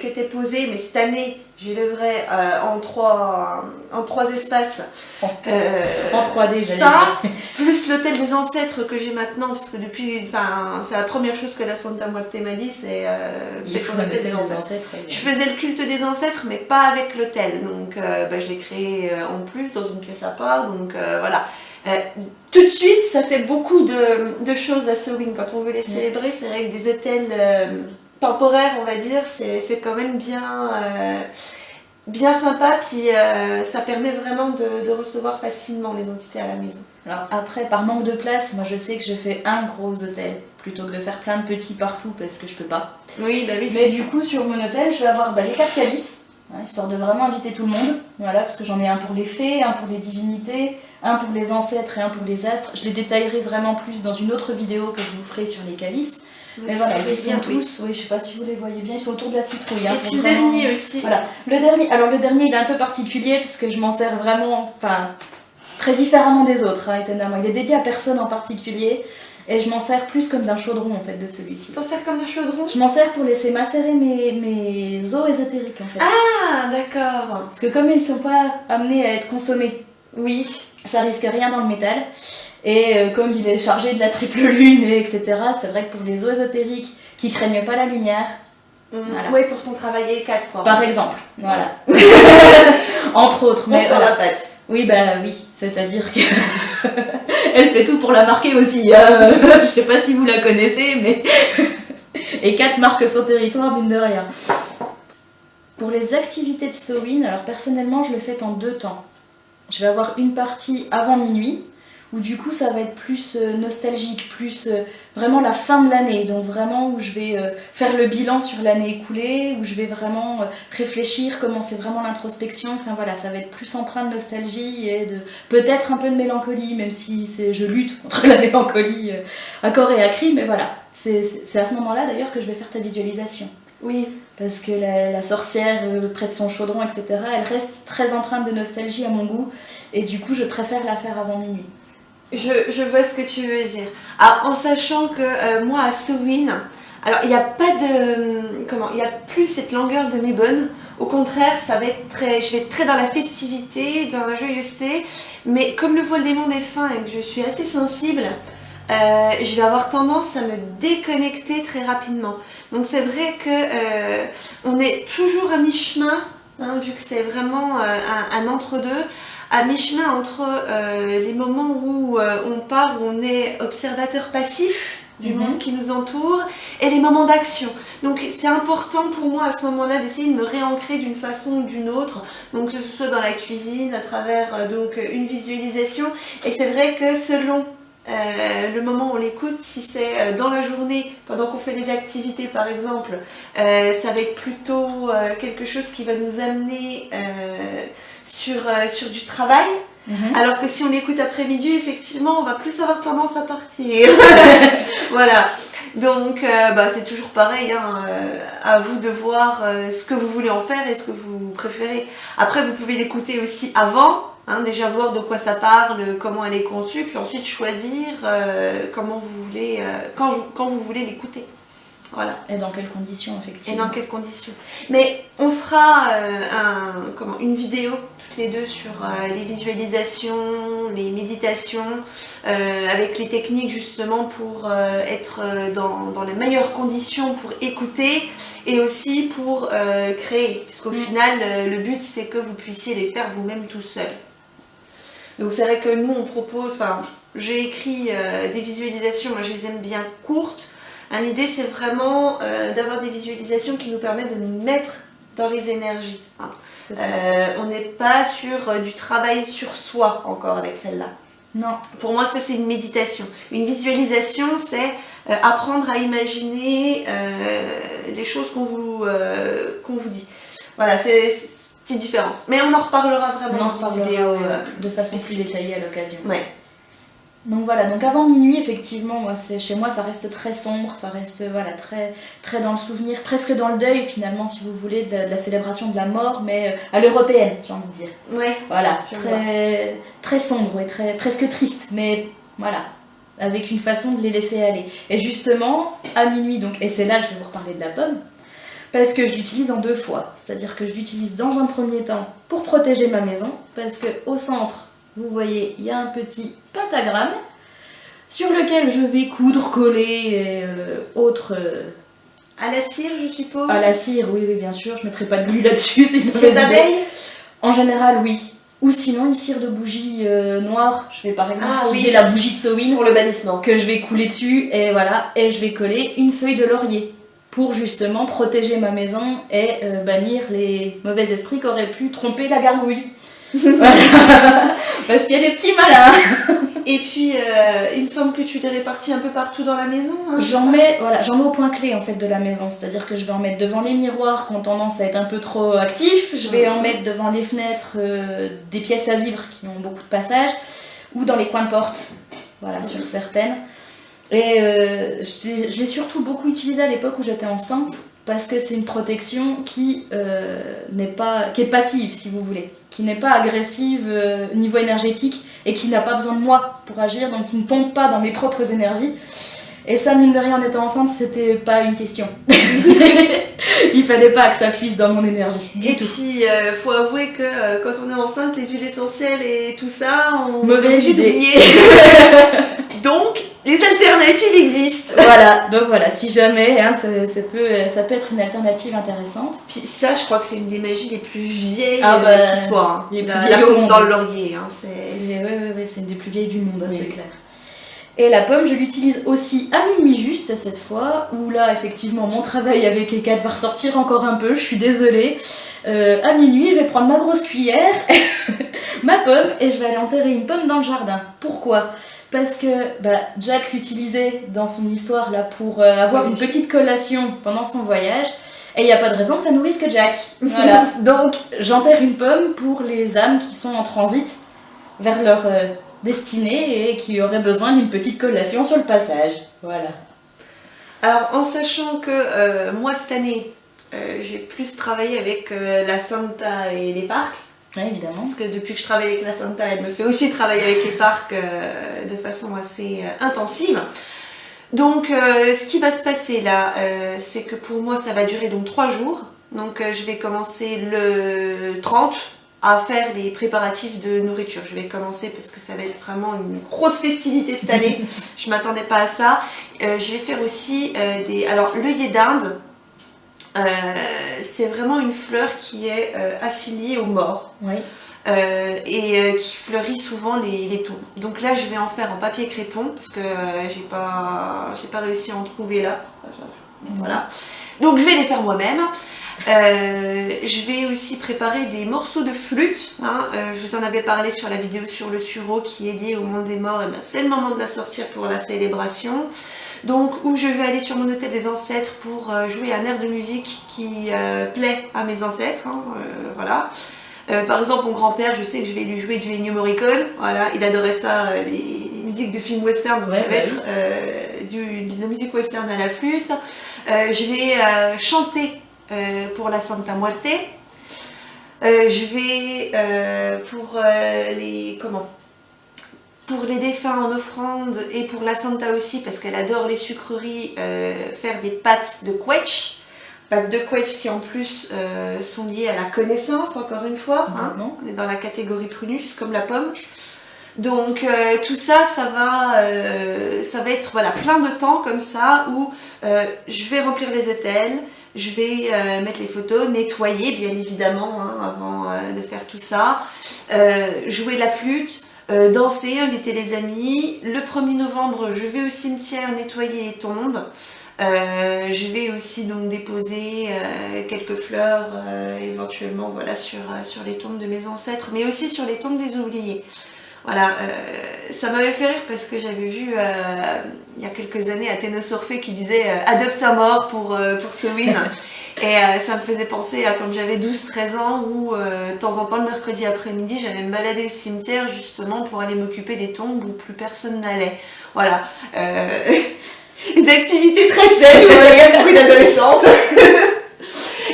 qui était posé, mais cette année j'élèverai en trois espaces. En 3D, j'allais ça, plus l'hôtel des ancêtres que j'ai maintenant, parce que c'est la première chose que la Santa Muerte m'a dit, c'est faire l'hôtel des ancêtres. Je faisais le culte des ancêtres, mais pas avec l'hôtel, donc je l'ai créé en plus dans une pièce à part, donc voilà. Tout de suite, ça fait beaucoup de choses à Samhain quand on veut les célébrer. C'est vrai que des hôtels temporaires, on va dire, c'est quand même bien sympa. Puis ça permet vraiment de recevoir facilement les entités à la maison. Alors après, par manque de place, moi je sais que je fais un gros hôtel plutôt que de faire plein de petits partout parce que je peux pas. Oui. Mais du coup, sur mon hôtel, je vais avoir les 4 calices. hein, histoire de vraiment inviter tout le monde. Voilà, parce que j'en ai un pour les fées, un pour les divinités, un pour les ancêtres et un pour les astres. Je les détaillerai vraiment plus dans une autre vidéo que je vous ferai sur les calices. Mais voilà, ils sont tous, oui, je sais pas si vous les voyez bien, ils sont autour de la citrouille. Hein, et puis le dernier aussi. Voilà, le dernier il est un peu particulier parce que je m'en sers vraiment, très différemment des autres, hein, étonnamment. Il est dédié à personne en particulier et je m'en sers plus comme d'un chaudron en fait de celui-ci. Tu t'en sers comme d'un chaudron? Je m'en sers pour laisser macérer mes os ésotériques en fait. Ah, d'accord. Parce que comme ils sont pas amenés à être consommés, oui, ça risque rien dans le métal. Et comme il est chargé de la triple lune, et etc., c'est vrai que pour les os ésotériques qui craignent pas la lumière, voilà. Oui, pour ton travail 4 quoi. Par exemple, voilà. Entre autres. Mais on la patte. Oui, oui, c'est-à-dire que elle fait tout pour la marquer aussi. Je sais pas si vous la connaissez, mais et Kat marque son territoire mine de rien. Pour les activités de Samhain, alors personnellement, je le fais en 2 temps. Je vais avoir une partie avant minuit, où du coup ça va être plus nostalgique, plus vraiment la fin de l'année, donc vraiment où je vais faire le bilan sur l'année écoulée, où je vais vraiment réfléchir, commencer vraiment l'introspection, enfin voilà, ça va être plus empreint de nostalgie et de peut-être un peu de mélancolie, même si je lutte contre la mélancolie à corps et à cri, mais voilà, c'est à ce moment-là d'ailleurs que je vais faire ta visualisation. Oui. Parce que la sorcière, près de son chaudron, etc., elle reste très empreinte de nostalgie à mon goût, et du coup je préfère la faire avant minuit. Je vois ce que tu veux dire. Alors, en sachant que moi à Samhain, alors il n'y a pas de. Il n'y a plus cette langueur de mes bonnes. Au contraire, je vais être très dans la festivité, dans la joyeuseté. Mais comme le voile des monts défunts et que je suis assez sensible, je vais avoir tendance à me déconnecter très rapidement. Donc c'est vrai que on est toujours à mi-chemin, hein, vu que c'est vraiment un entre-deux. À mi-chemin entre les moments où on part, où on est observateur passif du monde qui nous entoure, et les moments d'action. Donc c'est important pour moi à ce moment-là d'essayer de me réancrer d'une façon ou d'une autre, donc que ce soit dans la cuisine, à travers donc une visualisation. Et c'est vrai que selon le moment où on l'écoute, si c'est dans la journée, pendant qu'on fait des activités par exemple, ça va être plutôt quelque chose qui va nous amener sur du travail, alors que si on l'écoute après-midi, effectivement, on va plus avoir tendance à partir. Voilà. Donc, c'est toujours pareil, hein, à vous de voir ce que vous voulez en faire et ce que vous préférez. Après, vous pouvez l'écouter aussi avant, hein, déjà voir de quoi ça parle, comment elle est conçue, puis ensuite choisir comment vous voulez, quand vous voulez l'écouter. Voilà. Et dans quelles conditions, effectivement. Et dans quelles conditions. Mais on fera une vidéo toutes les deux sur les visualisations, les méditations, avec les techniques justement pour être dans les meilleures conditions pour écouter et aussi pour créer. Puisqu'au final, le but c'est que vous puissiez les faire vous-même tout seul. Donc c'est vrai que nous on propose, j'ai écrit des visualisations, moi je les aime bien courtes. L'idée c'est vraiment d'avoir des visualisations qui nous permettent de nous mettre dans les énergies. On n'est pas sur du travail sur soi encore avec celle-là. Non. Pour moi ça c'est une méditation. Une visualisation c'est apprendre à imaginer les choses qu'on vous dit. Voilà, c'est petite différence. Mais on en reparlera vraiment dans une vidéo de façon plus détaillée à l'occasion. Ouais. Donc voilà, donc avant minuit, effectivement, chez moi ça reste très sombre, ça reste très, très dans le souvenir, presque dans le deuil finalement, si vous voulez, de la célébration de la mort, mais à l'européenne, j'ai envie de dire. Ouais. Voilà, très sombre et presque triste, mais voilà, avec une façon de les laisser aller. Et justement, à minuit, donc, et c'est là que je vais vous reparler de la pomme, parce que je l'utilise en 2 fois, c'est-à-dire que je l'utilise dans un premier temps pour protéger ma maison, parce qu'au centre, vous voyez, il y a un petit pentagramme sur lequel je vais coudre, coller et autres... À la cire, je suppose. À la cire, oui, bien sûr. Je ne mettrai pas de glu là-dessus. Cire d'abeille. En général, oui. Ou sinon, une cire de bougie noire. Je vais par exemple utiliser la bougie de Samhain pour le bannissement. Que je vais couler dessus. Et voilà. Et je vais coller une feuille de laurier pour justement protéger ma maison et bannir les mauvais esprits qui auraient pu tromper la gargouille. Voilà. Parce qu'il y a des petits malins. Et puis, il me semble que tu les répartis un peu partout dans la maison. Hein, j'en mets au point clé en fait de la maison, c'est-à-dire que je vais en mettre devant les miroirs qui ont tendance à être un peu trop actifs, je vais en mettre devant les fenêtres des pièces à vivre qui ont beaucoup de passages, ou dans les coins de porte, voilà, sur certaines. Et je l'ai surtout beaucoup utilisé à l'époque où j'étais enceinte, parce que c'est une protection qui est passive, si vous voulez, qui n'est pas agressive au niveau énergétique et qui n'a pas besoin de moi pour agir, donc qui ne pompe pas dans mes propres énergies. Et ça, mine de rien, en étant enceinte, c'était pas une question. Il fallait pas que ça puisse dans mon énergie. Et puis, faut avouer que quand on est enceinte, les huiles essentielles et tout ça, on est Mauvaise obligé idée. d'oublier. Donc, les alternatives existent. Voilà, donc voilà, si jamais, hein, ça peut être une alternative intéressante. Puis ça, je crois que c'est une des magies les plus vieilles qui soit. Hein. Les plus La vieilles au pomme monde. dans le laurier. Hein, C'est une des plus vieilles du monde, Oui. c'est clair. Et la pomme, je l'utilise aussi à minuit juste cette fois, où là, effectivement, mon travail avec Eka va ressortir encore un peu, je suis désolée. À minuit, je vais prendre ma grosse cuillère, ma pomme, et je vais aller enterrer une pomme dans le jardin. Pourquoi ? Parce que Jack l'utilisait dans son histoire là pour avoir une petite collation pendant son voyage, et il n'y a pas de raison que ça nourrisse que Jack. Voilà. Donc, j'enterre une pomme pour les âmes qui sont en transit vers leur destinée et qui auraient besoin d'une petite collation sur le passage. Voilà. Alors, en sachant que moi, cette année, j'ai plus travaillé avec la Santa et les parcs. Oui, évidemment. Parce que depuis que je travaille avec la Santa, elle me fait aussi travailler avec les parcs de façon assez intensive. Donc, ce qui va se passer là, c'est que pour moi, ça va durer donc 3 jours. Donc, je vais commencer le 30 à faire les préparatifs de nourriture. Je vais commencer parce que ça va être vraiment une grosse festivité cette année. Je m'attendais pas à ça. Je vais faire aussi Alors, l'œillet d'Inde, c'est vraiment une fleur qui est affiliée aux morts. Oui. Et qui fleurit souvent les tombes. Donc là, je vais en faire en papier crépon parce que j'ai pas réussi à en trouver là. Voilà. Donc je vais les faire moi-même. Je vais aussi préparer des morceaux de flûte. Hein. Je vous en avais parlé sur la vidéo sur le sureau qui est lié au monde des morts. Et bien, c'est le moment de la sortir pour la célébration. Donc, où je vais aller sur mon hôtel des ancêtres pour jouer un air de musique qui plaît à mes ancêtres. Hein. Voilà. Par exemple, mon grand-père, je sais que je vais lui jouer du Ennio Morricone. Voilà, il adorait ça, les musiques de films western. Donc ça va être de la musique western à la flûte. Je vais chanter pour la Santa Muerte. Je vais pour les défunts en offrande et pour la Santa aussi, parce qu'elle adore les sucreries, faire des pâtes de quetch. Pâtes de quetch qui en plus sont liées à la connaissance, encore une fois. Hein. On est dans la catégorie prunus, comme la pomme. Donc tout ça, ça va être voilà, plein de temps comme ça où je vais remplir les hôtels, je vais mettre les photos, nettoyer bien évidemment hein, avant de faire tout ça, jouer de la flûte, danser, inviter les amis. Le 1er novembre, je vais au cimetière nettoyer les tombes. Je vais aussi donc déposer quelques fleurs éventuellement voilà, sur les tombes de mes ancêtres, mais aussi sur les tombes des oubliés. Voilà, ça m'avait fait rire parce que j'avais vu il y a quelques années Athénos Orphée qui disait adopte un mort pour Samhain. Et ça me faisait penser à quand j'avais 12-13 ans où de temps en temps le mercredi après-midi j'allais me balader au cimetière justement pour aller m'occuper des tombes où plus personne n'allait. Voilà. Des activités très saines, il y a beaucoup d'adolescentes.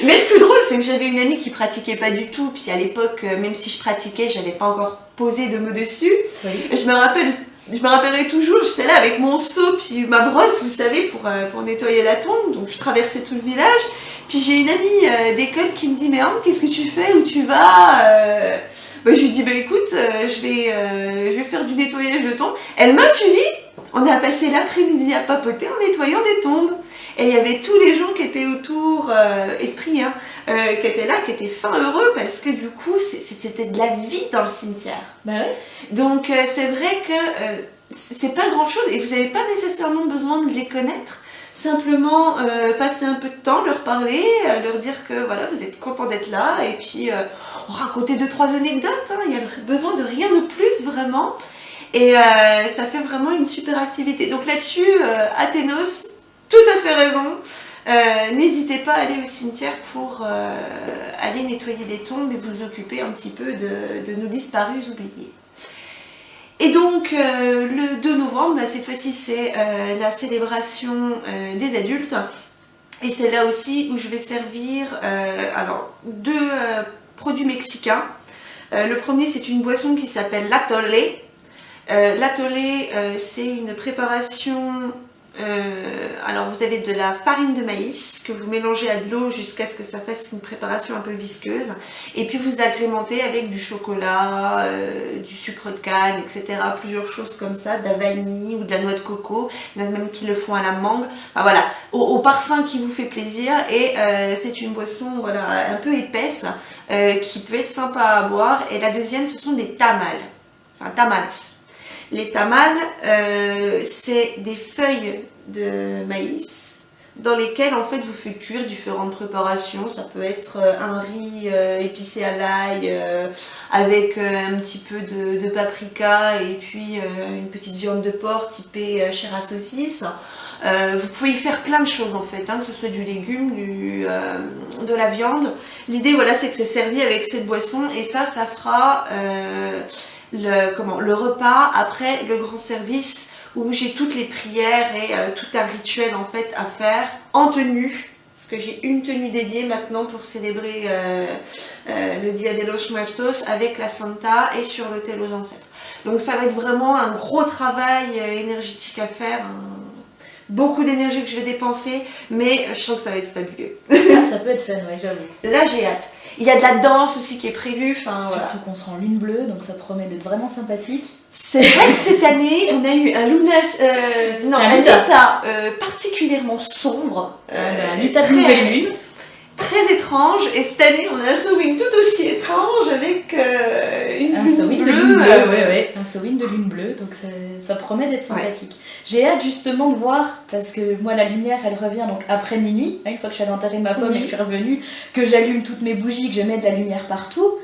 Mais le plus drôle, c'est que j'avais une amie qui pratiquait pas du tout, puis à l'époque, même si je pratiquais, j'avais pas encore posé de mots dessus. Oui. Je me rappellerai toujours, j'étais là avec mon seau, puis ma brosse, vous savez, pour nettoyer la tombe, donc je traversais tout le village. Puis j'ai une amie d'école qui me dit, mais Anne, qu'est-ce que tu fais, où tu vas Je lui dis, écoute, je vais faire du nettoyage de tombes. Elle m'a suivie. On a passé l'après-midi à papoter en nettoyant des tombes. Et il y avait tous les gens qui étaient autour, esprit, hein, qui étaient là, qui étaient fin heureux parce que du coup, c'était de la vie dans le cimetière. Bah ouais. Donc c'est vrai que c'est pas grand-chose et vous n'avez pas nécessairement besoin de les connaître. Simplement passer un peu de temps, leur parler, leur dire que voilà, vous êtes content d'être là et puis raconter 2-3 anecdotes. Hein, il y a besoin de rien de plus vraiment. Et ça fait vraiment une super activité. Donc là-dessus, Athénos, tout à fait raison. N'hésitez pas à aller au cimetière pour aller nettoyer des tombes et vous occuper un petit peu de nos disparus oubliés. Et donc le 2 novembre, cette fois-ci c'est la célébration des adultes. Et c'est là aussi où je vais servir alors, 2 produits mexicains. Le premier, c'est une boisson qui s'appelle l'atole. L'atole, c'est une préparation. Alors, vous avez de la farine de maïs que vous mélangez à de l'eau jusqu'à ce que ça fasse une préparation un peu visqueuse. Et puis, vous agrémentez avec du chocolat, du sucre de canne, etc. Plusieurs choses comme ça, de la vanille ou de la noix de coco. Il y en a même qui le font à la mangue. Enfin, voilà, au parfum qui vous fait plaisir. Et c'est une boisson voilà, un peu épaisse qui peut être sympa à boire. Et la deuxième, ce sont des tamales. Enfin, tamales. Les tamales, c'est des feuilles de maïs dans lesquelles en fait vous faites cuire différentes préparations. Ça peut être un riz épicé à l'ail avec un petit peu de paprika et puis une petite viande de porc typée chair à saucisse. Vous pouvez y faire plein de choses en fait, que ce soit du légume, de la viande. L'idée voilà, c'est que c'est servi avec cette boisson et ça fera le repas après le grand service où j'ai toutes les prières et tout un rituel en fait à faire en tenue, parce que j'ai une tenue dédiée maintenant pour célébrer le Dia de los Muertos avec la Santa et sur l'autel aux ancêtres. Donc ça va être vraiment un gros travail énergétique à faire, beaucoup d'énergie que je vais dépenser, mais je sens que ça va être fabuleux. Ça peut être fun, ouais, j'avoue. Là j'ai hâte. Il y a de la danse aussi qui est prévue. Surtout voilà. Qu'on sera en lune bleue, donc ça promet d'être vraiment sympathique. C'est vrai que cette année, on a eu un état particulièrement sombre. Un état de nouvelle lune. Très étrange. Et cette année, on a un Samhain tout aussi étrange avec une lune bleue. Un Samhain de lune bleue, donc ça promet d'être sympathique. Ouais. J'ai hâte justement de voir, parce que moi la lumière elle revient donc après minuit, une fois que je suis allée enterrer ma pomme et que je suis revenue, que j'allume toutes mes bougies, que je mets de la lumière partout.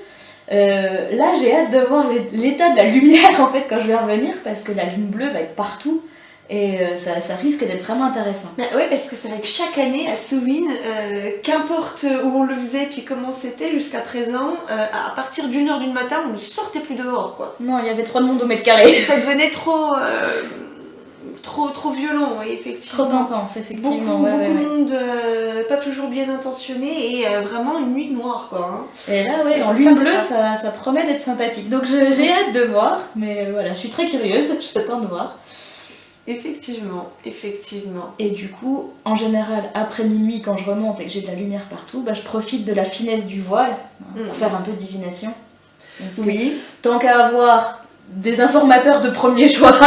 Là j'ai hâte de voir l'état de la lumière en fait quand je vais revenir, parce que la lune bleue va être partout. Et ça risque d'être vraiment intéressant. Oui, parce que c'est vrai que chaque année à Samhain, qu'importe où on le faisait puis comment c'était jusqu'à présent, à partir d'1h du matin, on ne sortait plus dehors, quoi. Non, il y avait trop de monde au mètre carré. Ça devenait trop violent, oui, effectivement. Trop intense, effectivement. Beaucoup de monde, pas toujours bien intentionné et vraiment une nuit noire, quoi. Hein. Et là, en lune bleue, ça promet d'être sympathique. Donc j'ai hâte de voir, mais voilà, je suis très curieuse, j'attends de voir. Effectivement. Et du coup, en général, après minuit, quand je remonte et que j'ai de la lumière partout, je profite de la finesse du voile pour faire un peu de divination. Oui. Tant qu'à avoir des informateurs de premier choix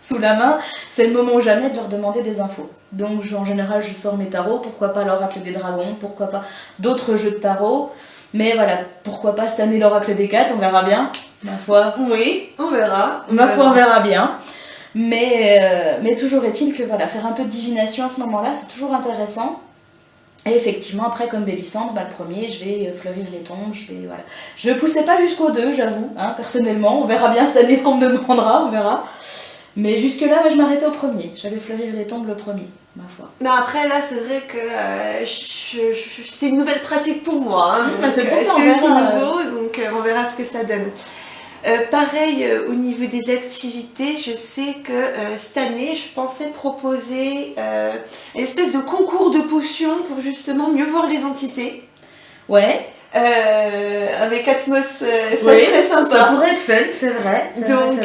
sous la main, c'est le moment ou jamais de leur demander des infos. Donc en général, je sors mes tarots, pourquoi pas l'oracle des dragons, pourquoi pas d'autres jeux de tarot. Mais voilà, pourquoi pas cette année l'oracle des 4, on verra bien, ma foi. Oui, on verra. On verra bien. Mais toujours est-il que voilà, faire un peu de divination à ce moment-là, c'est toujours intéressant. Et effectivement, après, comme Bélissandre, le premier, je vais fleurir les tombes, je ne poussais pas jusqu'au 2, j'avoue, personnellement. On verra bien cette année ce qu'on me demandera, on verra. Mais jusque-là, je m'arrêtais au premier. J'allais fleurir les tombes le premier, ma foi. Mais après, là, c'est vrai que c'est une nouvelle pratique pour moi. C'est aussi nouveau, donc on verra ce que ça donne. Pareil, au niveau des activités, je sais que cette année, je pensais proposer une espèce de concours de potions pour justement mieux voir les entités. Ouais. Avec Atmos, ça serait sympa. Ça pourrait être fun, c'est vrai. Donc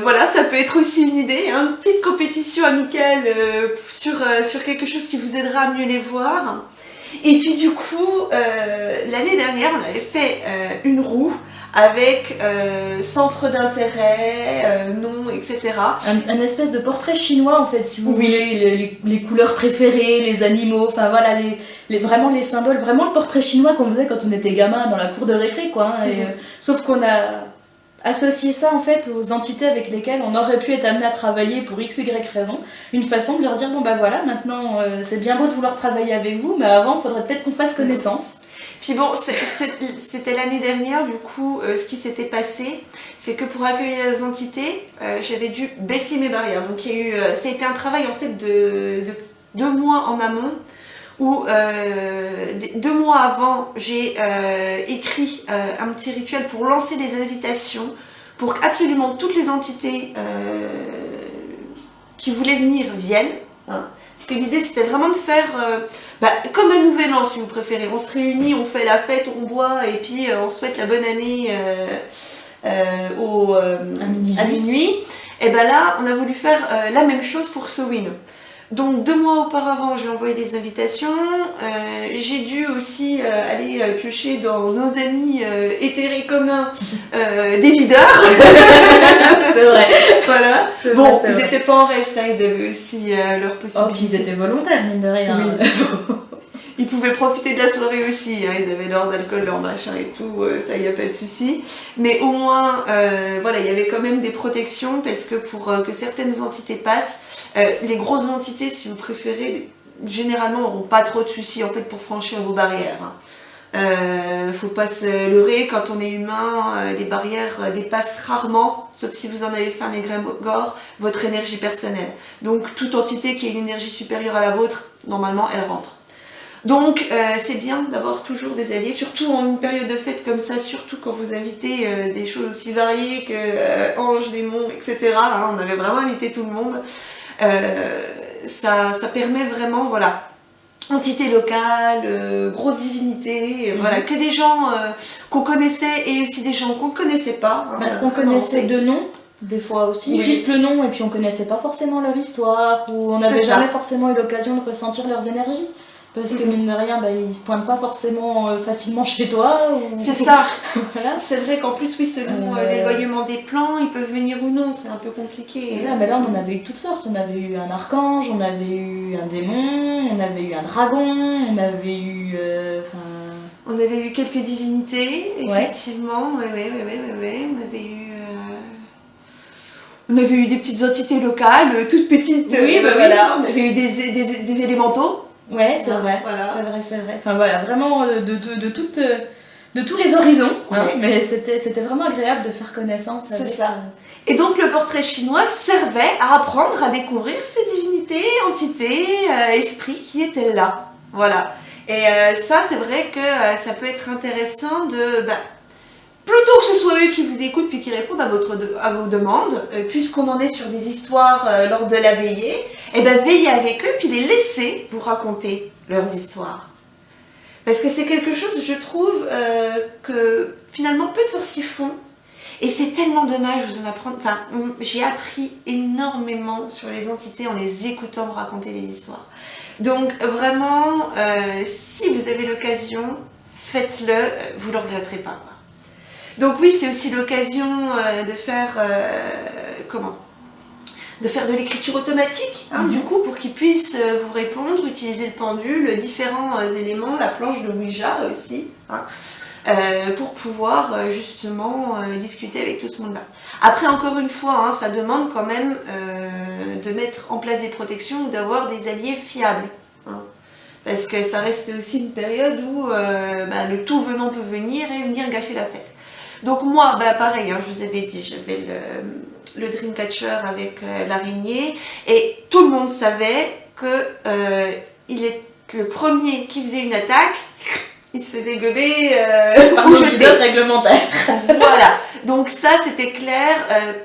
voilà, ça peut être aussi une idée, une petite compétition amicale sur quelque chose qui vous aidera à mieux les voir. Et puis du coup, l'année dernière, on avait fait une roue avec centre d'intérêt, nom, etc. Un espèce de portrait chinois en fait, si vous voulez, les couleurs préférées, les animaux, enfin voilà, vraiment les symboles, vraiment le portrait chinois qu'on faisait quand on était gamin dans la cour de récré, quoi. Sauf qu'on a associé ça en fait aux entités avec lesquelles on aurait pu être amené à travailler pour x, y raison. Une façon de leur dire, bon voilà, maintenant c'est bien beau de vouloir travailler avec vous, mais avant il faudrait peut-être qu'on fasse connaissance. Puis bon, c'était l'année dernière, du coup, ce qui s'était passé, c'est que pour accueillir les entités, j'avais dû baisser mes barrières. Donc il y a eu, ça a été un travail en fait de 2 mois en amont, où 2 mois avant, j'ai écrit un petit rituel pour lancer les invitations, pour qu'absolument toutes les entités qui voulaient venir viennent. Hein. Parce que l'idée, c'était vraiment de faire comme un nouvel an, si vous préférez. On se réunit, on fait la fête, on boit, et puis on souhaite la bonne année à minuit. Et ben là, on a voulu faire la même chose pour Samhain. Donc 2 mois auparavant, j'ai envoyé des invitations. J'ai dû aussi aller piocher dans nos amis éthérés communs des videurs. C'est vrai. Voilà. C'est bon, vrai, ils n'étaient pas en reste, hein, ils avaient aussi leur Oh, possibilité. puis ils étaient volontaires, mine de rien. Oui. Ils pouvaient profiter de la soirée aussi, hein, ils avaient leurs alcools, leurs machins et tout, ça y a pas de souci. Mais au moins, voilà, il y avait quand même des protections parce que pour que certaines entités passent, les grosses entités, si vous préférez, généralement n'auront pas trop de soucis en fait pour franchir vos barrières. Hein. Faut pas se leurrer, quand on est humain, les barrières dépassent rarement, sauf si vous en avez fait un égrégore, votre énergie personnelle. Donc toute entité qui a une énergie supérieure à la vôtre, normalement, elle rentre. Donc c'est bien d'avoir toujours des alliés, surtout en une période de fête comme ça, surtout quand vous invitez des choses aussi variées que anges, démons, etc. Hein, on avait vraiment invité tout le monde. Ça permet vraiment, voilà, entité locale, grosse divinité, voilà, que des gens qu'on connaissait et aussi des gens qu'on ne connaissait pas. Hein, Qu'on connaissait de nom. Des fois aussi, oui. Juste le nom, et puis on connaissait pas forcément leur histoire, ou on n'avait jamais forcément eu l'occasion de ressentir leurs énergies. Parce que mine de rien, ils se pointent pas forcément facilement chez toi. Ou... C'est ça. Voilà. C'est vrai qu'en plus, oui, selon l'éloignement des plans, ils peuvent venir ou non, c'est un peu compliqué. Et là, là, on en avait eu toutes sortes. On avait eu un archange, on avait eu un démon, on avait eu un dragon, on avait eu... On avait eu quelques divinités, effectivement. Ouais. On avait eu... On avait eu des petites entités locales, toutes petites. Oui, voilà. On avait eu des élémentaux. Ouais, c'est vrai. Voilà. C'est vrai. Enfin voilà, vraiment de tous les horizons. Ouais. Hein, mais c'était vraiment agréable de faire connaissance avec. C'est ça. Et donc le portrait chinois servait à apprendre à découvrir ces divinités, entités, esprits qui étaient là. Voilà. Et ça, c'est vrai que ça peut être intéressant de... plutôt que ce soit eux qui vous écoutent puis qui répondent à vos demandes, puisqu'on en est sur des histoires lors de la veillée, et veillez avec eux puis les laissez vous raconter leurs histoires. Parce que c'est quelque chose, je trouve, que finalement peu de sorciers font. Et c'est tellement dommage de vous en apprendre. Enfin, j'ai appris énormément sur les entités en les écoutant me raconter des histoires. Donc vraiment, si vous avez l'occasion, faites-le, vous ne le regretterez pas. Donc oui, c'est aussi l'occasion de faire de l'écriture automatique, hein, du coup, pour qu'ils puissent vous répondre, utiliser le pendule, différents éléments, la planche de Ouija aussi, hein, pour pouvoir justement discuter avec tout ce monde-là. Après, encore une fois, hein, ça demande quand même de mettre en place des protections ou d'avoir des alliés fiables. Hein. Parce que ça reste aussi une période où le tout venant peut venir et venir gâcher la fête. Donc moi, pareil, hein, je vous avais dit, j'avais le Dreamcatcher avec l'araignée et tout le monde savait que il est le premier qui faisait une attaque, il se faisait gober par nos leaders réglementaires. Voilà, donc ça c'était clair,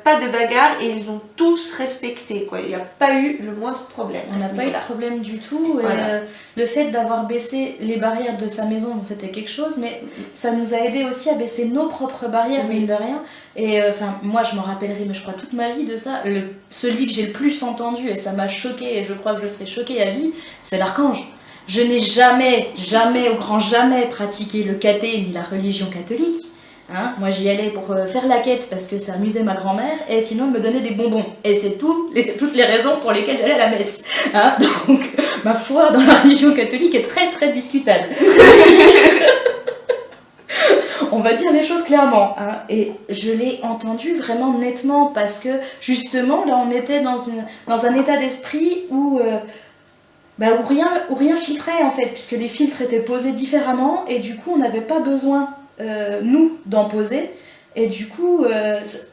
pas de bagarre et ils ont tous respecté, quoi. Il n'y a pas eu le moindre problème. On n'a pas eu de problème du tout. Voilà. Le fait d'avoir baissé les barrières de sa maison, c'était quelque chose, mais ça nous a aidé aussi à baisser nos propres barrières, mine de rien. Et moi je m'en rappellerai, mais je crois toute ma vie de ça. Celui que j'ai le plus entendu, et ça m'a choquée, et je crois que je serai choquée à vie, c'est l'archange. Je n'ai jamais, au grand jamais pratiqué le caté ni la religion catholique. Hein, moi j'y allais pour faire la quête parce que ça amusait ma grand-mère et sinon elle me donnait des bonbons. Et c'est toutes les raisons pour lesquelles j'allais à la messe. Hein, donc ma foi dans la religion catholique est très très discutable. On va dire les choses clairement. Hein, et je l'ai entendu vraiment nettement parce que justement là on était dans un état d'esprit où... Ou rien filtrait en fait, puisque les filtres étaient posés différemment et du coup on n'avait pas besoin, nous, d'en poser. Et du coup,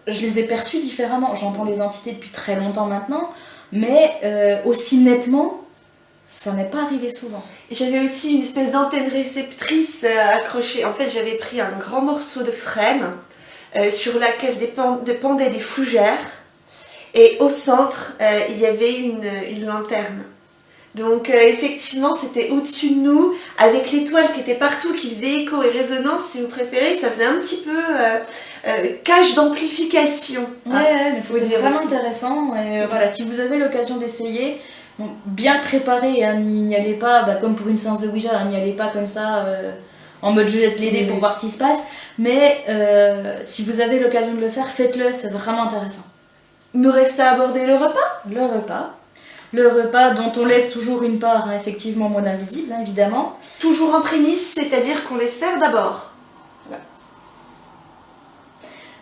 je les ai perçus différemment. J'entends les entités depuis très longtemps maintenant, mais aussi nettement, ça m'est pas arrivé souvent. J'avais aussi une espèce d'antenne réceptrice accrochée. En fait, j'avais pris un grand morceau de frêne sur laquelle dépendaient des fougères. Et au centre, il y avait une lanterne. Donc effectivement, c'était au-dessus de nous, avec l'étoile qui était partout, qui faisait écho et résonance, si vous préférez. Ça faisait un petit peu cage d'amplification. Ouais, mais c'était vraiment intéressant. Et voilà, si vous avez l'occasion d'essayer, bien préparé, hein, n'y allez pas, comme pour une séance de Ouija, hein, n'y allez pas comme ça, en mode je jette les dés pour voir ce qui se passe. Mais si vous avez l'occasion de le faire, faites-le, c'est vraiment intéressant. Nous reste à aborder le repas. Le repas dont on laisse toujours une part, hein, effectivement, moins invisible, hein, évidemment. Toujours en prémisse, c'est-à-dire qu'on les sert d'abord. Voilà.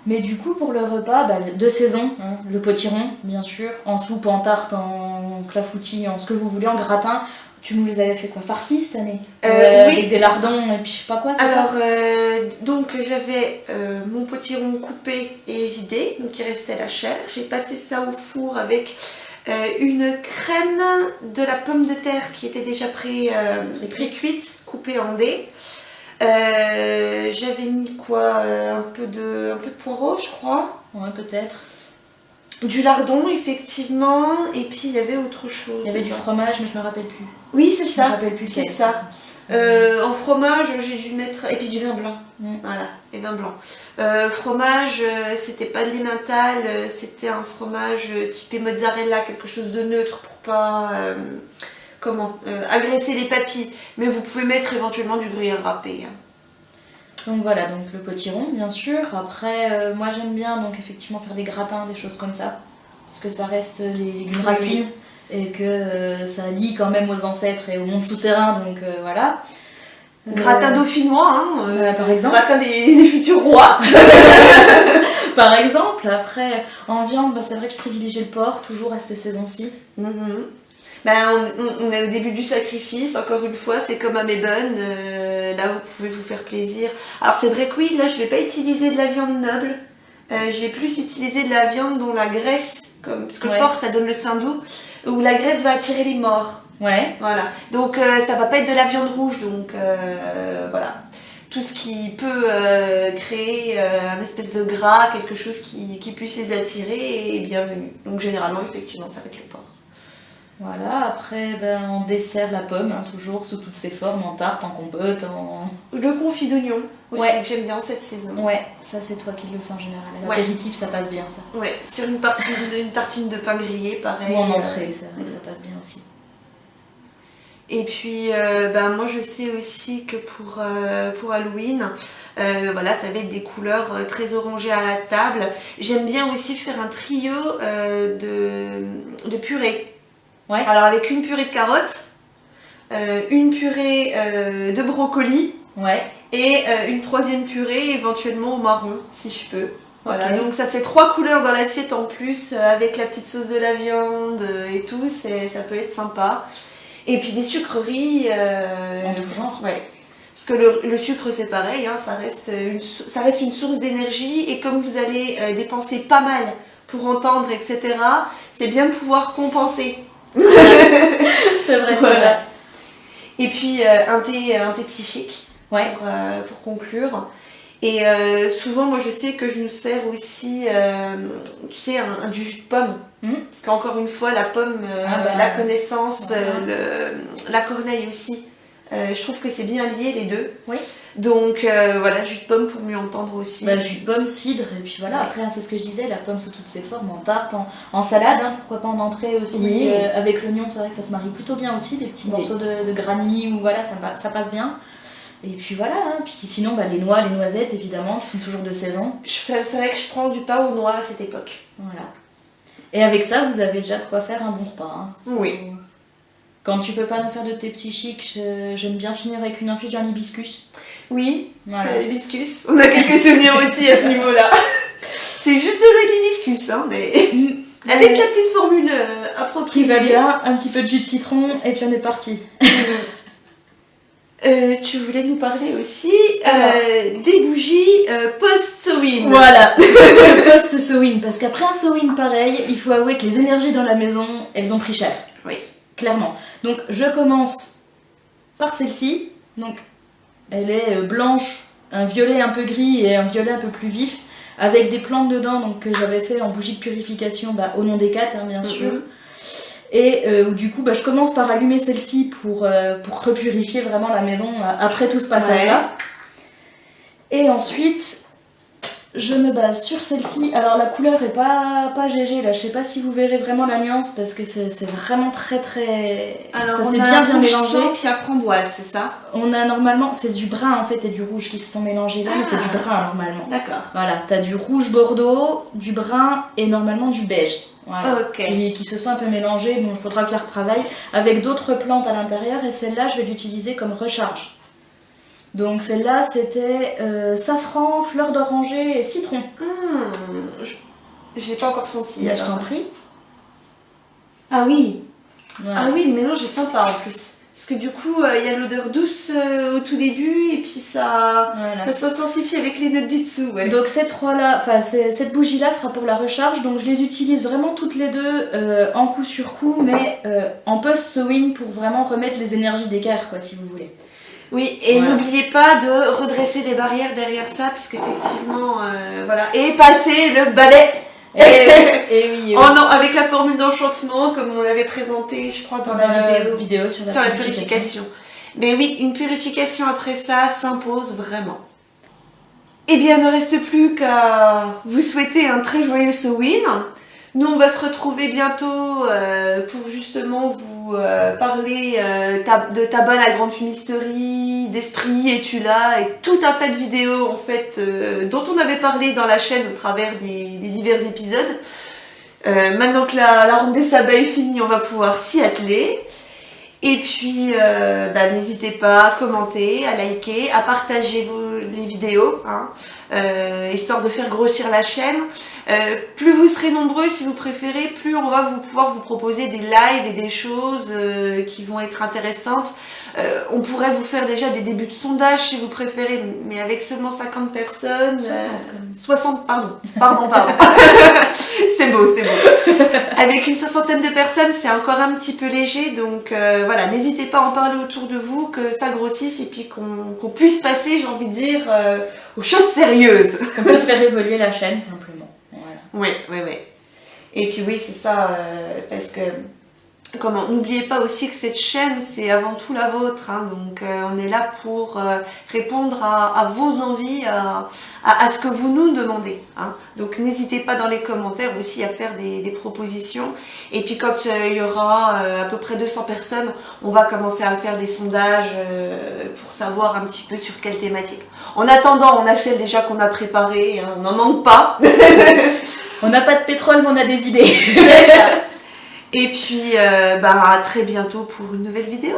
Mais du coup, pour le repas, de saison, hein, le potiron, bien sûr, en soupe, en tarte, en clafoutis, en ce que vous voulez, en gratin. Tu nous les avais fait quoi, farcis cette année? Oui. Avec des lardons et puis je sais pas quoi, c'est Alors, ça donc j'avais mon potiron coupé et vidé, donc il restait la chair. J'ai passé ça au four avec une crème de la pomme de terre qui était déjà pré-cuite, coupée en dés. J'avais mis quoi, un peu de poireau, je crois. Ouais, peut-être. Du lardon, effectivement, et puis il y avait autre chose. Il y avait du fromage, mais je me rappelle plus. Oui, c'est ça. Je me rappelle plus. C'est ça. En fromage, j'ai dû mettre. Et puis du vin blanc. Voilà, et vin blanc. Fromage, c'était pas de l'emmental, c'était un fromage typé mozzarella, quelque chose de neutre pour pas. Agresser les papilles. Mais vous pouvez mettre éventuellement du gruyère râpé. Donc voilà, donc le potiron bien sûr. Après, moi j'aime bien donc effectivement faire des gratins, des choses comme ça. Parce que ça reste les légumes racines et que ça lie quand même aux ancêtres et au monde souterrain, donc voilà. Gratin dauphinois, hein, par exemple. Gratin des futurs rois. Par exemple, après en viande, c'est vrai que je privilégie le porc, toujours à cette saison-ci. On est au début du sacrifice, encore une fois, c'est comme à Mebane, là vous pouvez vous faire plaisir. Alors c'est vrai que oui, là je vais pas utiliser de la viande noble, je vais plus utiliser de la viande dont la graisse, parce que le porc ça donne le sein doux, où la graisse va attirer les morts. Ouais. Voilà, donc ça va pas être de la viande rouge, donc voilà. Tout ce qui peut créer un espèce de gras, quelque chose qui puisse les attirer est bienvenu. Donc généralement, effectivement, ça va être le porc. Voilà, après en dessert la pomme, hein, toujours sous toutes ses formes, en tarte, en compote, Le confit d'oignon aussi, que j'aime bien cette saison. Ouais, ça c'est toi qui le fais en général. L'apéritif ça passe bien ça. Ouais, sur une tartine de pain grillé, pareil. Ou en entrée, c'est vrai que ça passe bien aussi. Et puis moi je sais aussi que pour Halloween, voilà, ça va être des couleurs très orangées à la table. J'aime bien aussi faire un trio de purée. Ouais. Alors avec une purée de carottes, une purée de brocoli, et une troisième purée éventuellement au marron si je peux. Voilà, donc ça fait 3 couleurs dans l'assiette en plus, avec la petite sauce de la viande et tout, ça peut être sympa. Et puis des sucreries en tout genre. Ouais. Parce que le sucre c'est pareil, hein, ça reste une source d'énergie, et comme vous allez dépenser pas mal pour entendre, etc., c'est bien de pouvoir compenser. C'est vrai, c'est vrai. Et puis un thé psychique pour conclure. Et souvent, moi je sais que je nous sers aussi, tu sais, du jus de pomme. Parce qu'encore une fois, la pomme, la connaissance, la corneille aussi. Je trouve que c'est bien lié les deux. Oui. Donc voilà, jus de pomme pour mieux entendre aussi. Jus de pomme, cidre, et puis voilà. Après, c'est ce que je disais, la pomme sous toutes ses formes, en tarte, en salade, hein, pourquoi pas en entrée aussi. Oui. Avec l'oignon, c'est vrai que ça se marie plutôt bien aussi, des petits morceaux de granit, ou voilà, ça passe bien. Et puis voilà, hein. Puis sinon les noix, les noisettes évidemment, qui sont toujours de saison. C'est vrai que je prends du pain aux noix à cette époque. Voilà. Et avec ça, vous avez déjà de quoi faire un bon repas. Hein. Oui. Quand tu peux pas nous faire de thé psychique, j'aime bien finir avec une infusion en hibiscus. Oui, voilà. L'hibiscus. On a quelques souvenirs aussi à ce niveau-là. C'est juste de l'huile d'hibiscus, hein, mais... Avec la petite formule appropriée. Qui va bien, un petit peu de jus de citron et puis on est parti. Tu voulais nous parler aussi des bougies post-sewing. Voilà, post-sewing, parce qu'après un sewing pareil, il faut avouer que les énergies dans la maison, elles ont pris cher. Oui. Clairement. Donc je commence par celle-ci. Donc elle est blanche, un violet un peu gris et un violet un peu plus vif, avec des plantes dedans donc, que j'avais fait en bougie de purification au nom des 4, bien sûr. Et du coup, je commence par allumer celle-ci pour repurifier vraiment la maison après tout ce passage-là. Et ensuite, je me base sur celle-ci. Alors la couleur est pas GG là, je sais pas si vous verrez vraiment la nuance parce que c'est vraiment très. Alors ça on s'est a bien mélangé. Puis à framboise, c'est ça? On a normalement, c'est du brun en fait et du rouge qui se sont mélangés là, mais c'est du brun normalement. D'accord. Voilà, t'as du rouge bordeaux, du brun et normalement du beige. Voilà, ok. qui se sont un peu mélangés. Bon, il faudra que je la retravaille avec d'autres plantes à l'intérieur et celle-là, je vais l'utiliser comme recharge. Donc celle-là, c'était safran, fleur d'oranger et citron. J'ai pas encore senti. Je t'en prie. Ah oui. Voilà. Ah oui, le mélange est sympa en plus. Parce que du coup, il y a l'odeur douce au tout début et puis ça s'intensifie avec les notes du dessous. Ouais. Donc ces trois-là, cette bougie-là sera pour la recharge. Donc je les utilise vraiment toutes les deux en coup sur coup, mais en post-sewing pour vraiment remettre les énergies d'écart, quoi, si vous voulez. Oui, et n'oubliez pas de redresser des barrières derrière ça, parce qu'effectivement, voilà. Et passer le balai. Et oui. Avec la formule d'enchantement, comme on avait présenté, je crois, dans la vidéo sur la purification. Mais oui, une purification après ça s'impose vraiment. Eh bien, il ne reste plus qu'à vous souhaiter un très joyeux Sewing. Nous, on va se retrouver bientôt pour justement vous parler de ta bonne à grande fumisterie, d'esprit, et tu l'as, et tout un tas de vidéos en fait dont on avait parlé dans la chaîne au travers des divers épisodes. Maintenant que la ronde des sabbats est finie, on va pouvoir s'y atteler. Et puis, n'hésitez pas à commenter, à liker, à partager les vidéos, histoire de faire grossir la chaîne. Plus vous serez nombreux, si vous préférez, plus on va pouvoir vous proposer des lives et des choses qui vont être intéressantes. On pourrait vous faire déjà des débuts de sondage si vous préférez, mais avec seulement 50 personnes. 60, pardon. C'est beau. Avec une 60aine de personnes, c'est encore un petit peu léger, donc voilà, n'hésitez pas à en parler autour de vous, que ça grossisse et puis qu'on puisse passer, j'ai envie de dire, aux choses sérieuses. Qu'on puisse faire évoluer la chaîne, simplement. Voilà. Oui. Et puis oui, c'est ça, parce que n'oubliez pas aussi que cette chaîne, c'est avant tout la vôtre, donc on est là pour répondre à vos envies, à ce que vous nous demandez. Donc n'hésitez pas dans les commentaires aussi à faire des propositions. Et puis quand il y aura à peu près 200 personnes, on va commencer à faire des sondages pour savoir un petit peu sur quelle thématique. En attendant, on a celle déjà qu'on a préparée, on n'en manque pas. On n'a pas de pétrole, mais on a des idées. C'est ça. Et puis, à très bientôt pour une nouvelle vidéo.